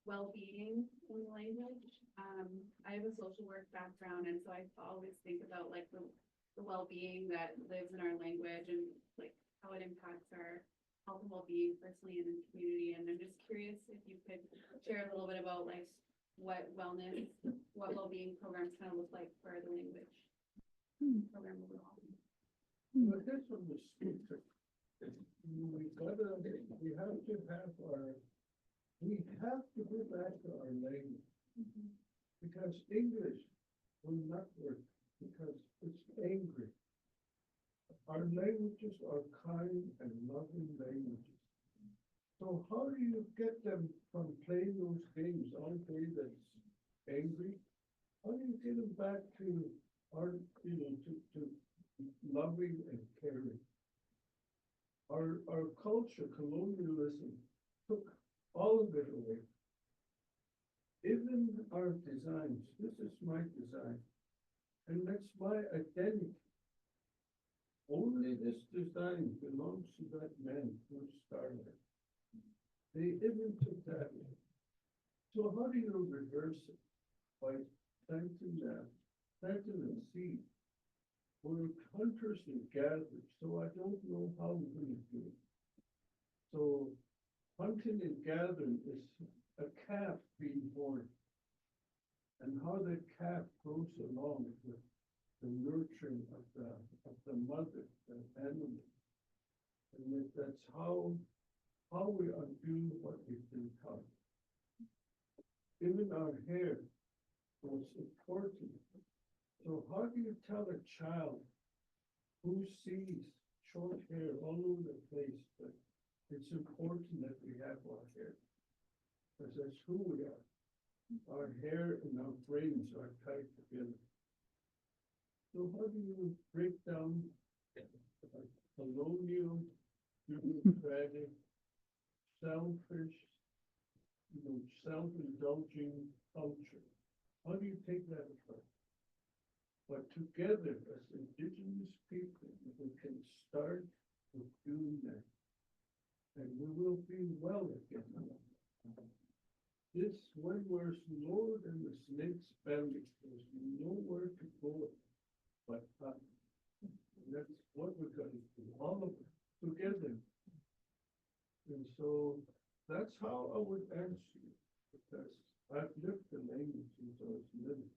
well-being in the language. I have a social work background, and so I always think about like the well-being that lives in our language and like how it impacts our health and well-being personally and in the community. And I'm just curious if you could share a little bit about like what wellness, what well-being programs kind of look like for the language program overall. Well, that's what the speaker. We have to go back to our language. Because English will not work because it's angry. Our languages are kind and loving languages. So how do you get them from playing those games all day that's angry? How do you get them back to our, to loving and caring? Our culture, colonialism, took all of it away. Even our designs, this is my design, and that's my identity. Only this design belongs to that man who started it. They even took that. So how do you reverse it? By planting a seed. We're hunters and gatherers, so I don't know how we're going to do it. So hunting and gathering is a calf being born, and how the calf grows along with the nurturing of the mother, the animal, and that's how we undo what we've been taught. Even our hair was important. So how do you tell a child who sees short hair all over the place that it's important that we have our hair? Because that's who we are. Our hair and our brains are tied together. So how do you break down colonial, bureaucratic, selfish, self-indulging culture? How do you take that apart? But together as indigenous people, we can start with doing that. And we will be well again. This when we're lower than the snake's belly, there's nowhere to go but up. And that's what we're going to do, all of it together. And so that's how I would answer you, because I've lived the language since I was little.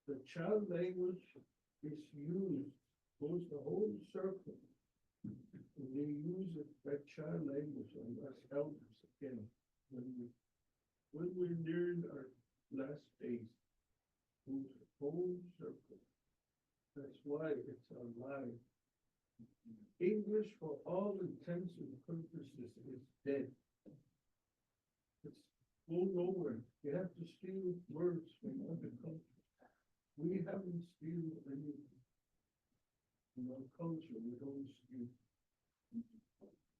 The child language is used, goes the whole circle. And they use it, that child language on us elders again. When we learn our last days, goes the whole circle. That's why it's alive. English, for all intents and purposes, is dead. It's go nowhere. You have to steal words from other countries. We haven't stolen anything. in our culture, we don't speak.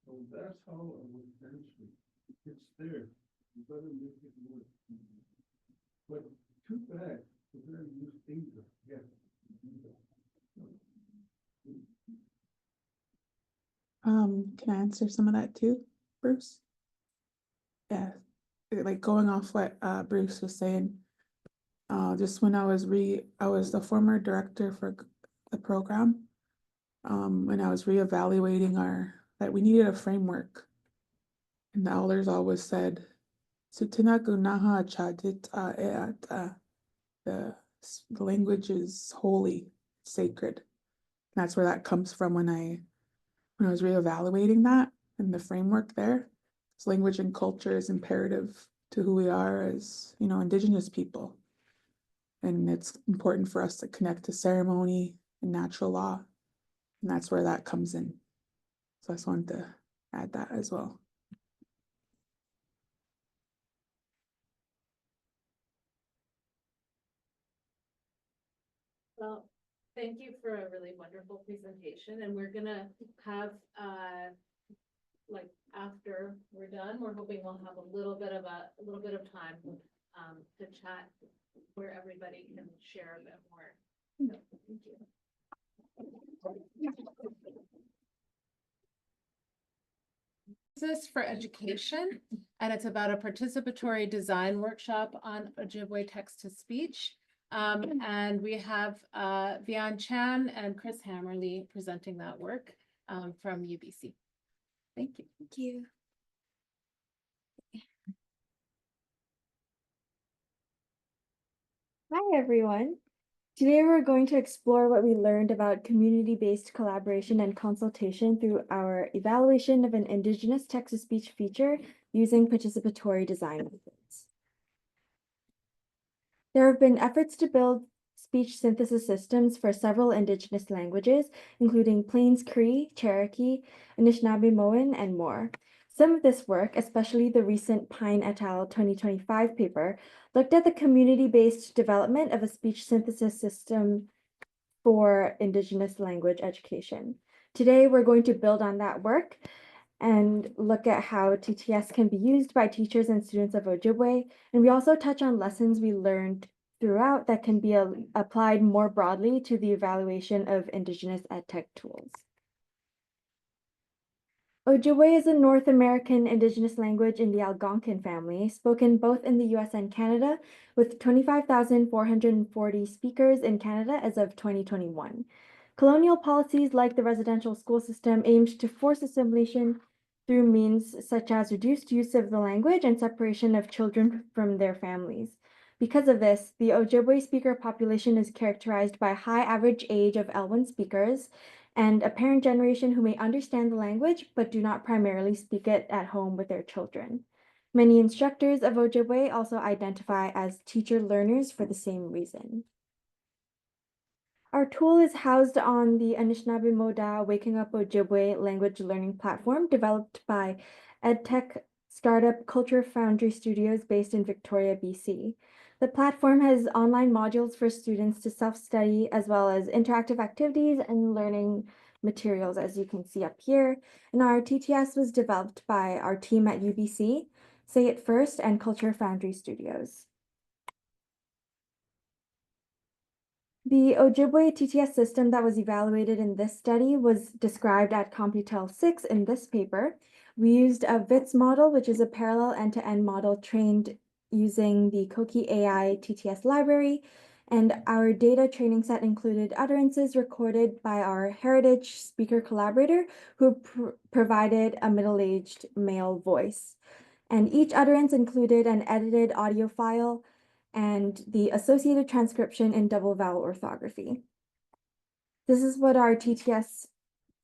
So that's how I would answer it. It's there. You gotta make it work. But too bad, we're gonna use English, yeah. Can I answer some of that too, Bruce? Yeah, like going off what Bruce was saying. Just when I was the former director for the program. When I was reevaluating that we needed a framework. And the elders always said, "Sutina gunaha chadit the language is holy, sacred." And that's where that comes from when I was reevaluating that and the framework there. So language and culture is imperative to who we are as, Indigenous people. And it's important for us to connect to ceremony and natural law. And that's where that comes in. So I just wanted to add that as well. Well, thank you for a really wonderful presentation, and we're gonna have, like, after we're done, we're hoping we'll have a little bit of time, to chat where everybody can share a bit more. So, thank you. This for education, and it's about a participatory design workshop on Ojibwe text-to-speech. And we have Vian Chan and Chris Hammerly presenting that work from UBC. Thank you. Thank you. Hi, everyone. Today, we're going to explore what we learned about community-based collaboration and consultation through our evaluation of an Indigenous text-to-speech feature using participatory design methods. There have been efforts to build speech synthesis systems for several Indigenous languages, including Plains Cree, Cherokee, Anishinaabe-Moan, and more. Some of this work, especially the recent Pine et al. 2025 paper, looked at the community-based development of a speech synthesis system for Indigenous language education. Today, we're going to build on that work and look at how TTS can be used by teachers and students of Ojibwe. And we also touch on lessons we learned throughout that can be applied more broadly to the evaluation of Indigenous EdTech tools. Ojibwe is a North American Indigenous language in the Algonquin family, spoken both in the US and Canada, with 25,440 speakers in Canada as of 2021. Colonial policies like the residential school system aimed to force assimilation through means such as reduced use of the language and separation of children from their families. Because of this, the Ojibwe speaker population is characterized by a high average age of L1 speakers, and a parent generation who may understand the language but do not primarily speak it at home with their children. Many instructors of Ojibwe also identify as teacher learners for the same reason. Our tool is housed on the Anishinaabe-Moda Waking Up Ojibwe language learning platform developed by EdTech startup Culture Foundry Studios based in Victoria, BC. The platform has online modules for students to self-study, as well as interactive activities and learning materials, as you can see up here. And our TTS was developed by our team at UBC, Say It First, and Culture Foundry Studios. The Ojibwe TTS system that was evaluated in this study was described at CompuTel 6 in this paper. We used a VITS model, which is a parallel end-to-end model trained using the Koki AI TTS library, and our data training set included utterances recorded by our heritage speaker collaborator who provided a middle-aged male voice. And each utterance included an edited audio file and the associated transcription in double vowel orthography. This is what our TTS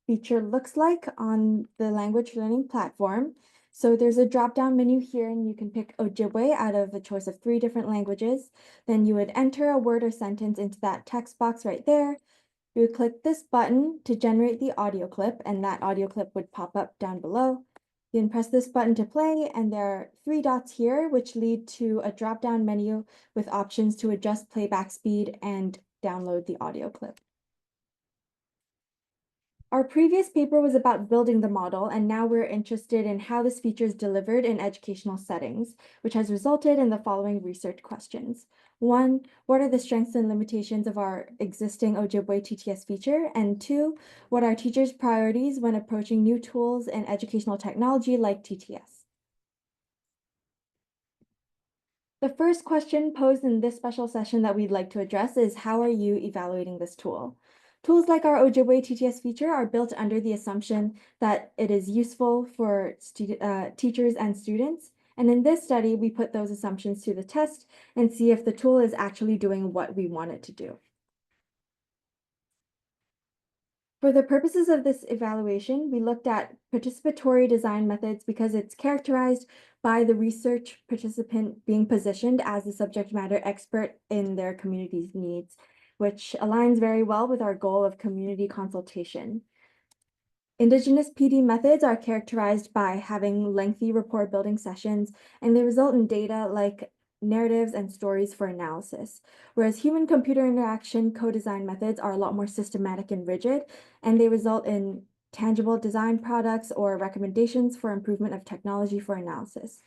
feature looks like on the language learning platform. So there's a drop-down menu here, and you can pick Ojibwe out of a choice of 3 different languages. Then you would enter a word or sentence into that text box right there. You would click this button to generate the audio clip, and that audio clip would pop up down below. You can press this button to play, and there are 3 dots here, which lead to a drop-down menu with options to adjust playback speed and download the audio clip. Our previous paper was about building the model, and now we're interested in how this feature is delivered in educational settings, which has resulted in the following research questions. 1, what are the strengths and limitations of our existing Ojibwe TTS feature? And 2, what are teachers' priorities when approaching new tools in educational technology like TTS? The first question posed in this special session that we'd like to address is, how are you evaluating this tool? Tools like our Ojibwe TTS feature are built under the assumption that it is useful for teachers and students. And in this study, we put those assumptions to the test and see if the tool is actually doing what we want it to do. For the purposes of this evaluation, we looked at participatory design methods because it's characterized by the research participant being positioned as the subject matter expert in their community's needs, which aligns very well with our goal of community consultation. Indigenous PD methods are characterized by having lengthy rapport building sessions, and they result in data like narratives and stories for analysis, whereas human-computer interaction co-design methods are a lot more systematic and rigid, and they result in tangible design products or recommendations for improvement of technology for analysis.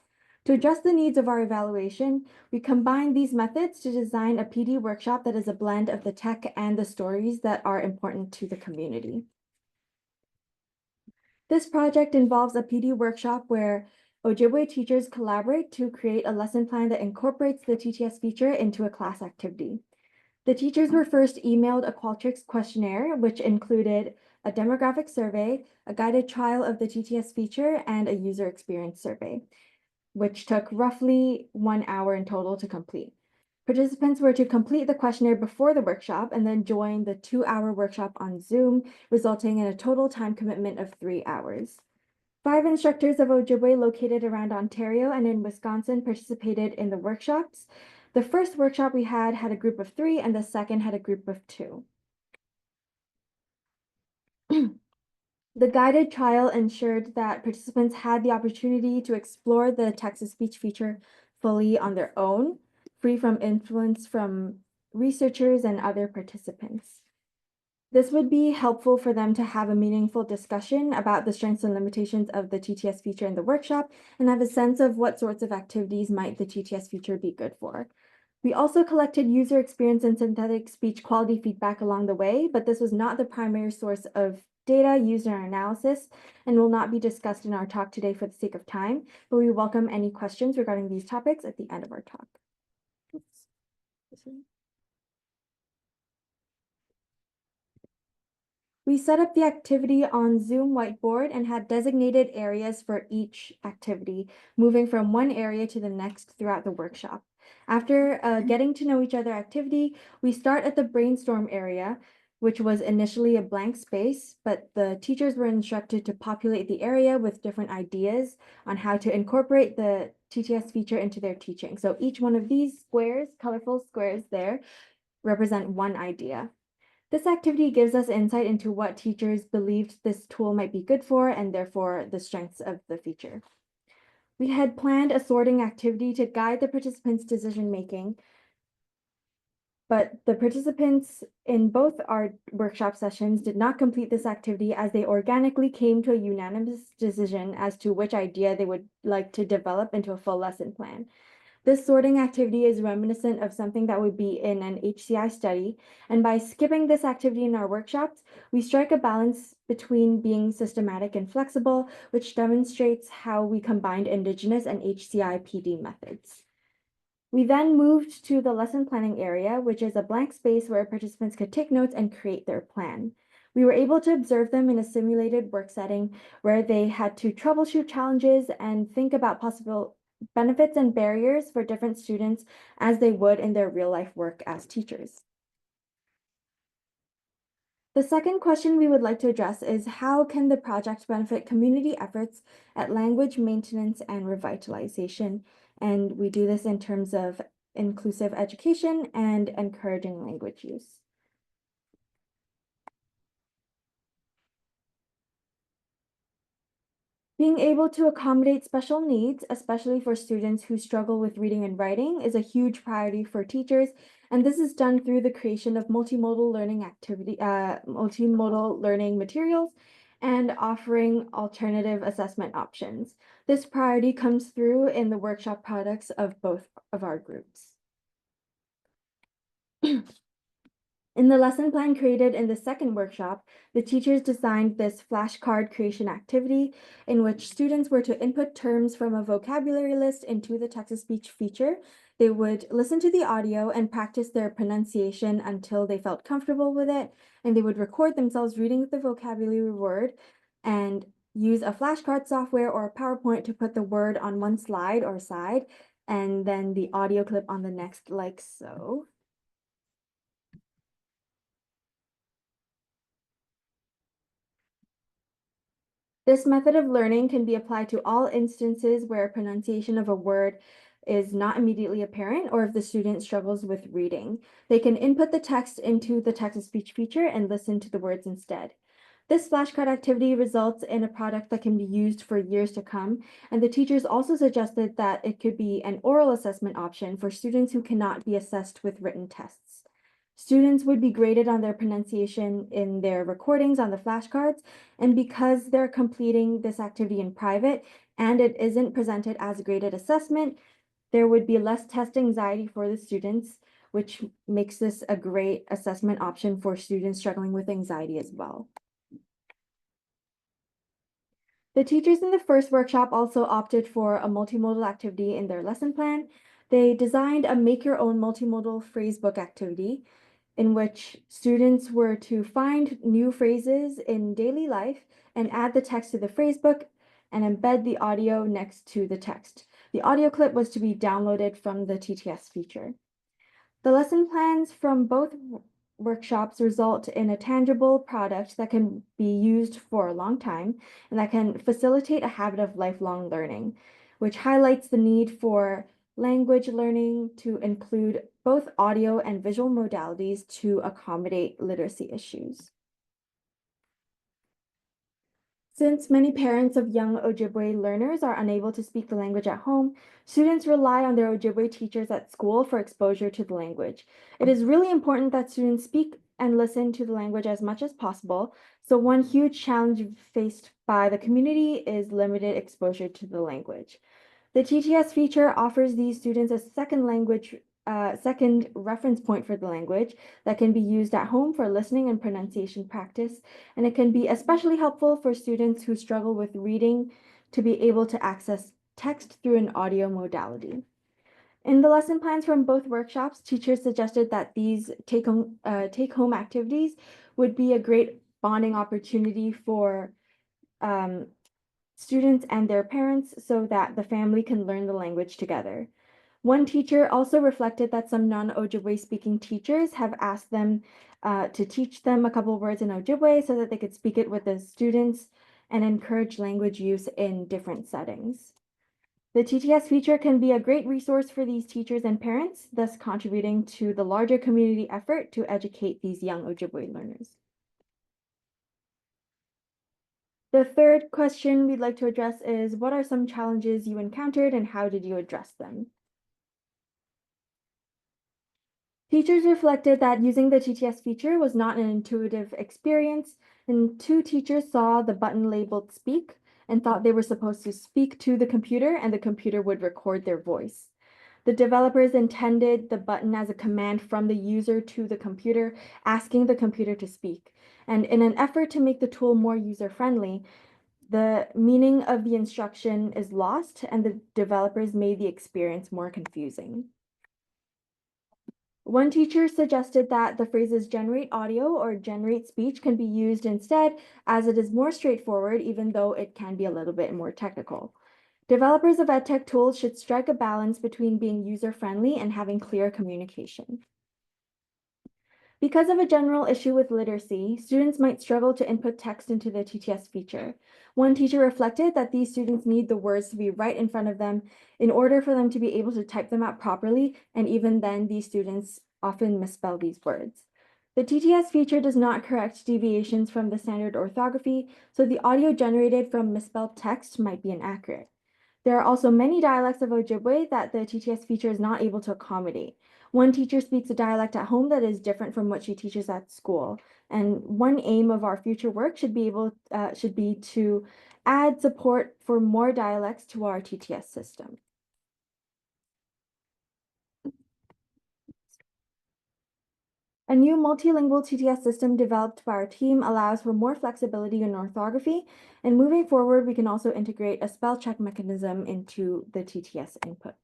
To address the needs of our evaluation, we combine these methods to design a PD workshop that is a blend of the tech and the stories that are important to the community. This project involves a PD workshop where Ojibwe teachers collaborate to create a lesson plan that incorporates the TTS feature into a class activity. The teachers were first emailed a Qualtrics questionnaire, which included a demographic survey, a guided trial of the TTS feature, and a user experience survey, which took roughly 1 hour in total to complete. Participants were to complete the questionnaire before the workshop and then join the 2-hour workshop on Zoom, resulting in a total time commitment of 3 hours. 5 instructors of Ojibwe located around Ontario and in Wisconsin participated in the workshops. The first workshop we had a group of 3, and the second had a group of 2. The guided trial ensured that participants had the opportunity to explore the text-to-speech feature fully on their own, free from influence from researchers and other participants. This would be helpful for them to have a meaningful discussion about the strengths and limitations of the TTS feature in the workshop and have a sense of what sorts of activities might the TTS feature be good for. We also collected user experience and synthetic speech quality feedback along the way, but this was not the primary source of data used in our analysis and will not be discussed in our talk today for the sake of time, but we welcome any questions regarding these topics at the end of our talk. We set up the activity on Zoom whiteboard and had designated areas for each activity, moving from one area to the next throughout the workshop. After getting to know each other activity, we start at the brainstorm area, which was initially a blank space, but the teachers were instructed to populate the area with different ideas on how to incorporate the TTS feature into their teaching. So each one of these squares, colorful squares there, represent one idea. This activity gives us insight into what teachers believed this tool might be good for and therefore the strengths of the feature. We had planned a sorting activity to guide the participants' decision-making, but the participants in both our workshop sessions did not complete this activity as they organically came to a unanimous decision as to which idea they would like to develop into a full lesson plan. This sorting activity is reminiscent of something that would be in an HCI study, and by skipping this activity in our workshops, we strike a balance between being systematic and flexible, which demonstrates how we combined Indigenous and HCI PD methods. We then moved to the lesson planning area, which is a blank space where participants could take notes and create their plan. We were able to observe them in a simulated work setting where they had to troubleshoot challenges and think about possible benefits and barriers for different students as they would in their real-life work as teachers. The second question we would like to address is, how can the project benefit community efforts at language maintenance and revitalization? And we do this in terms of inclusive education and encouraging language use. Being able to accommodate special needs, especially for students who struggle with reading and writing, is a huge priority for teachers, and this is done through the creation of multimodal learning materials and offering alternative assessment options. This priority comes through in the workshop products of both of our groups. In the lesson plan created in the second workshop, the teachers designed this flashcard creation activity in which students were to input terms from a vocabulary list into the text-to-speech feature. They would listen to the audio and practice their pronunciation until they felt comfortable with it, and they would record themselves reading the vocabulary word and use a flashcard software or a PowerPoint to put the word on one slide or side, and then the audio clip on the next, like so. This method of learning can be applied to all instances where pronunciation of a word is not immediately apparent or if the student struggles with reading. They can input the text into the text-to-speech feature and listen to the words instead. This flashcard activity results in a product that can be used for years to come, and the teachers also suggested that it could be an oral assessment option for students who cannot be assessed with written tests. Students would be graded on their pronunciation in their recordings on the flashcards, and because they're completing this activity in private and it isn't presented as a graded assessment, there would be less test anxiety for the students, which makes this a great assessment option for students struggling with anxiety as well. The teachers in the first workshop also opted for a multimodal activity in their lesson plan. They designed a make your own multimodal phrasebook activity in which students were to find new phrases in daily life and add the text to the phrasebook and embed the audio next to the text. The audio clip was to be downloaded from the TTS feature. The lesson plans from both workshops result in a tangible product that can be used for a long time and that can facilitate a habit of lifelong learning, which highlights the need for language learning to include both audio and visual modalities to accommodate literacy issues. Since many parents of young Ojibwe learners are unable to speak the language at home, students rely on their Ojibwe teachers at school for exposure to the language. It is really important that students speak and listen to the language as much as possible. So one huge challenge faced by the community is limited exposure to the language. The TTS feature offers these students a second reference point for the language that can be used at home for listening and pronunciation practice, and it can be especially helpful for students who struggle with reading to be able to access text through an audio modality. In the lesson plans from both workshops, teachers suggested that these take-home activities would be a great bonding opportunity for students and their parents so that the family can learn the language together. One teacher also reflected that some non-Ojibwe speaking teachers have asked them to teach them a couple of words in Ojibwe so that they could speak it with the students and encourage language use in different settings. The TTS feature can be a great resource for these teachers and parents, thus contributing to the larger community effort to educate these young Ojibwe learners. The third question we'd like to address is, what are some challenges you encountered and how did you address them? Teachers reflected that using the TTS feature was not an intuitive experience, and 2 teachers saw the button labeled speak and thought they were supposed to speak to the computer and the computer would record their voice. The developers intended the button as a command from the user to the computer, asking the computer to speak. And in an effort to make the tool more user-friendly, the meaning of the instruction is lost and the developers made the experience more confusing. One teacher suggested that the phrases generate audio or generate speech can be used instead, as it is more straightforward, even though it can be a little bit more technical. Developers of EdTech tools should strike a balance between being user-friendly and having clear communication. Because of a general issue with literacy, students might struggle to input text into the TTS feature. One teacher reflected that these students need the words to be right in front of them in order for them to be able to type them out properly, and even then, these students often misspell these words. The TTS feature does not correct deviations from the standard orthography, so the audio generated from misspelled text might be inaccurate. There are also many dialects of Ojibwe that the TTS feature is not able to accommodate. One teacher speaks a dialect at home that is different from what she teaches at school. And one aim of our future work should be to add support for more dialects to our TTS system. A new multilingual TTS system developed by our team allows for more flexibility in orthography, and moving forward, we can also integrate a spell check mechanism into the TTS input.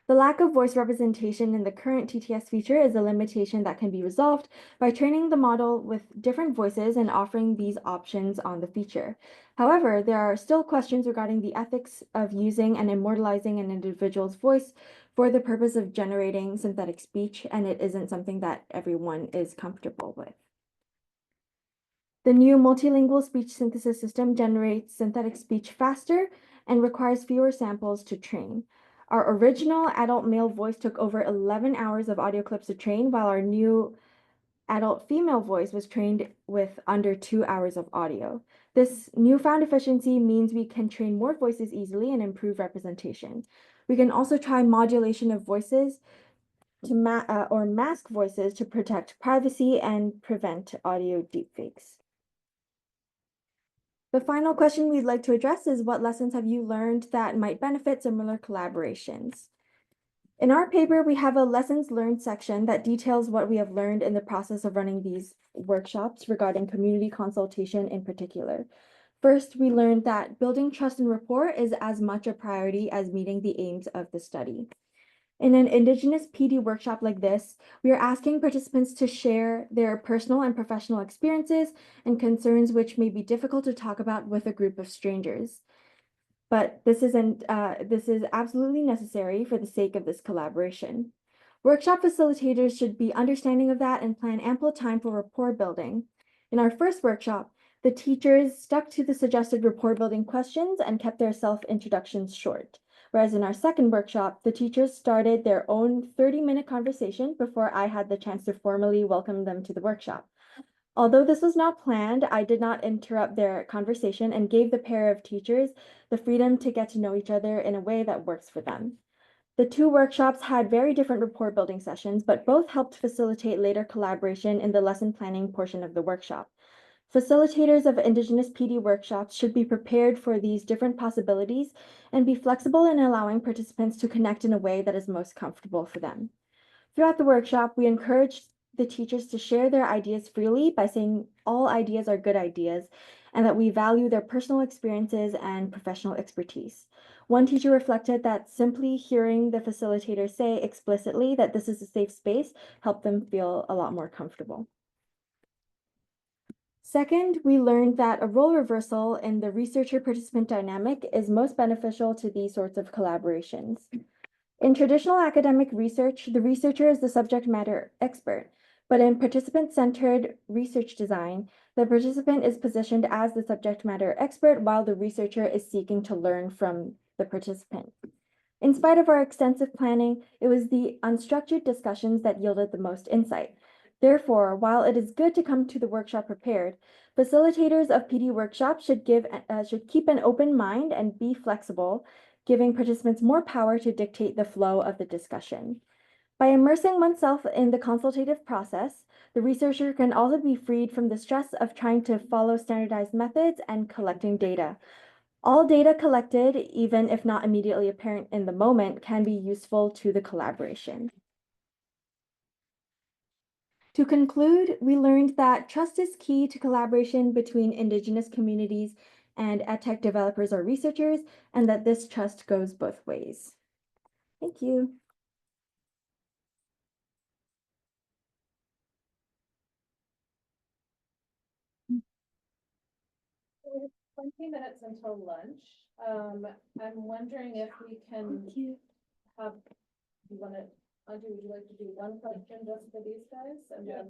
The lack of voice representation in the current TTS feature is a limitation that can be resolved by training the model with different voices and offering these options on the feature. However, there are still questions regarding the ethics of using and immortalizing an individual's voice for the purpose of generating synthetic speech, and it isn't something that everyone is comfortable with. The new multilingual speech synthesis system generates synthetic speech faster and requires fewer samples to train. Our original adult male voice took over 11 hours of audio clips to train, while our new adult female voice was trained with under 2 hours of audio. This newfound efficiency means we can train more voices easily and improve representation. We can also try modulation of voices to mask voices to protect privacy and prevent audio deepfakes. The final question we'd like to address is, what lessons have you learned that might benefit similar collaborations? In our paper, we have a lessons learned section that details what we have learned in the process of running these workshops regarding community consultation in particular. First, we learned that building trust and rapport is as much a priority as meeting the aims of the study. In an Indigenous PD workshop like this, we are asking participants to share their personal and professional experiences and concerns which may be difficult to talk about with a group of strangers. But this is absolutely necessary for the sake of this collaboration. Workshop facilitators should be understanding of that and plan ample time for rapport building. In our first workshop, the teachers stuck to the suggested rapport building questions and kept their self-introductions short. Whereas in our second workshop, the teachers started their own 30-minute conversation before I had the chance to formally welcome them to the workshop. Although this was not planned, I did not interrupt their conversation and gave the pair of teachers the freedom to get to know each other in a way that works for them. The two workshops had very different rapport building sessions, but both helped facilitate later collaboration in the lesson planning portion of the workshop. Facilitators of Indigenous PD workshops should be prepared for these different possibilities and be flexible in allowing participants to connect in a way that is most comfortable for them. Throughout the workshop, we encouraged the teachers to share their ideas freely by saying all ideas are good ideas and that we value their personal experiences and professional expertise. One teacher reflected that simply hearing the facilitator say explicitly that this is a safe space helped them feel a lot more comfortable. Second, we learned that a role reversal in the researcher-participant dynamic is most beneficial to these sorts of collaborations. In traditional academic research, the researcher is the subject matter expert, but in participant-centered research design, the participant is positioned as the subject matter expert while the researcher is seeking to learn from the participant. In spite of our extensive planning, it was the unstructured discussions that yielded the most insight. Therefore, while it is good to come to the workshop prepared, facilitators of PD workshops should keep an open mind and be flexible, giving participants more power to dictate the flow of the discussion. By immersing oneself in the consultative process, the researcher can also be freed from the stress of trying to follow standardized methods and collecting data. All data collected, even if not immediately apparent in the moment, can be useful to the collaboration. To conclude, we learned that trust is key to collaboration between Indigenous communities and edtech developers or researchers, and that this trust goes both ways. Thank you. 20 minutes until lunch. I'm wondering if we can have, you want to, Audrey, would you like to do one question just for these guys? And then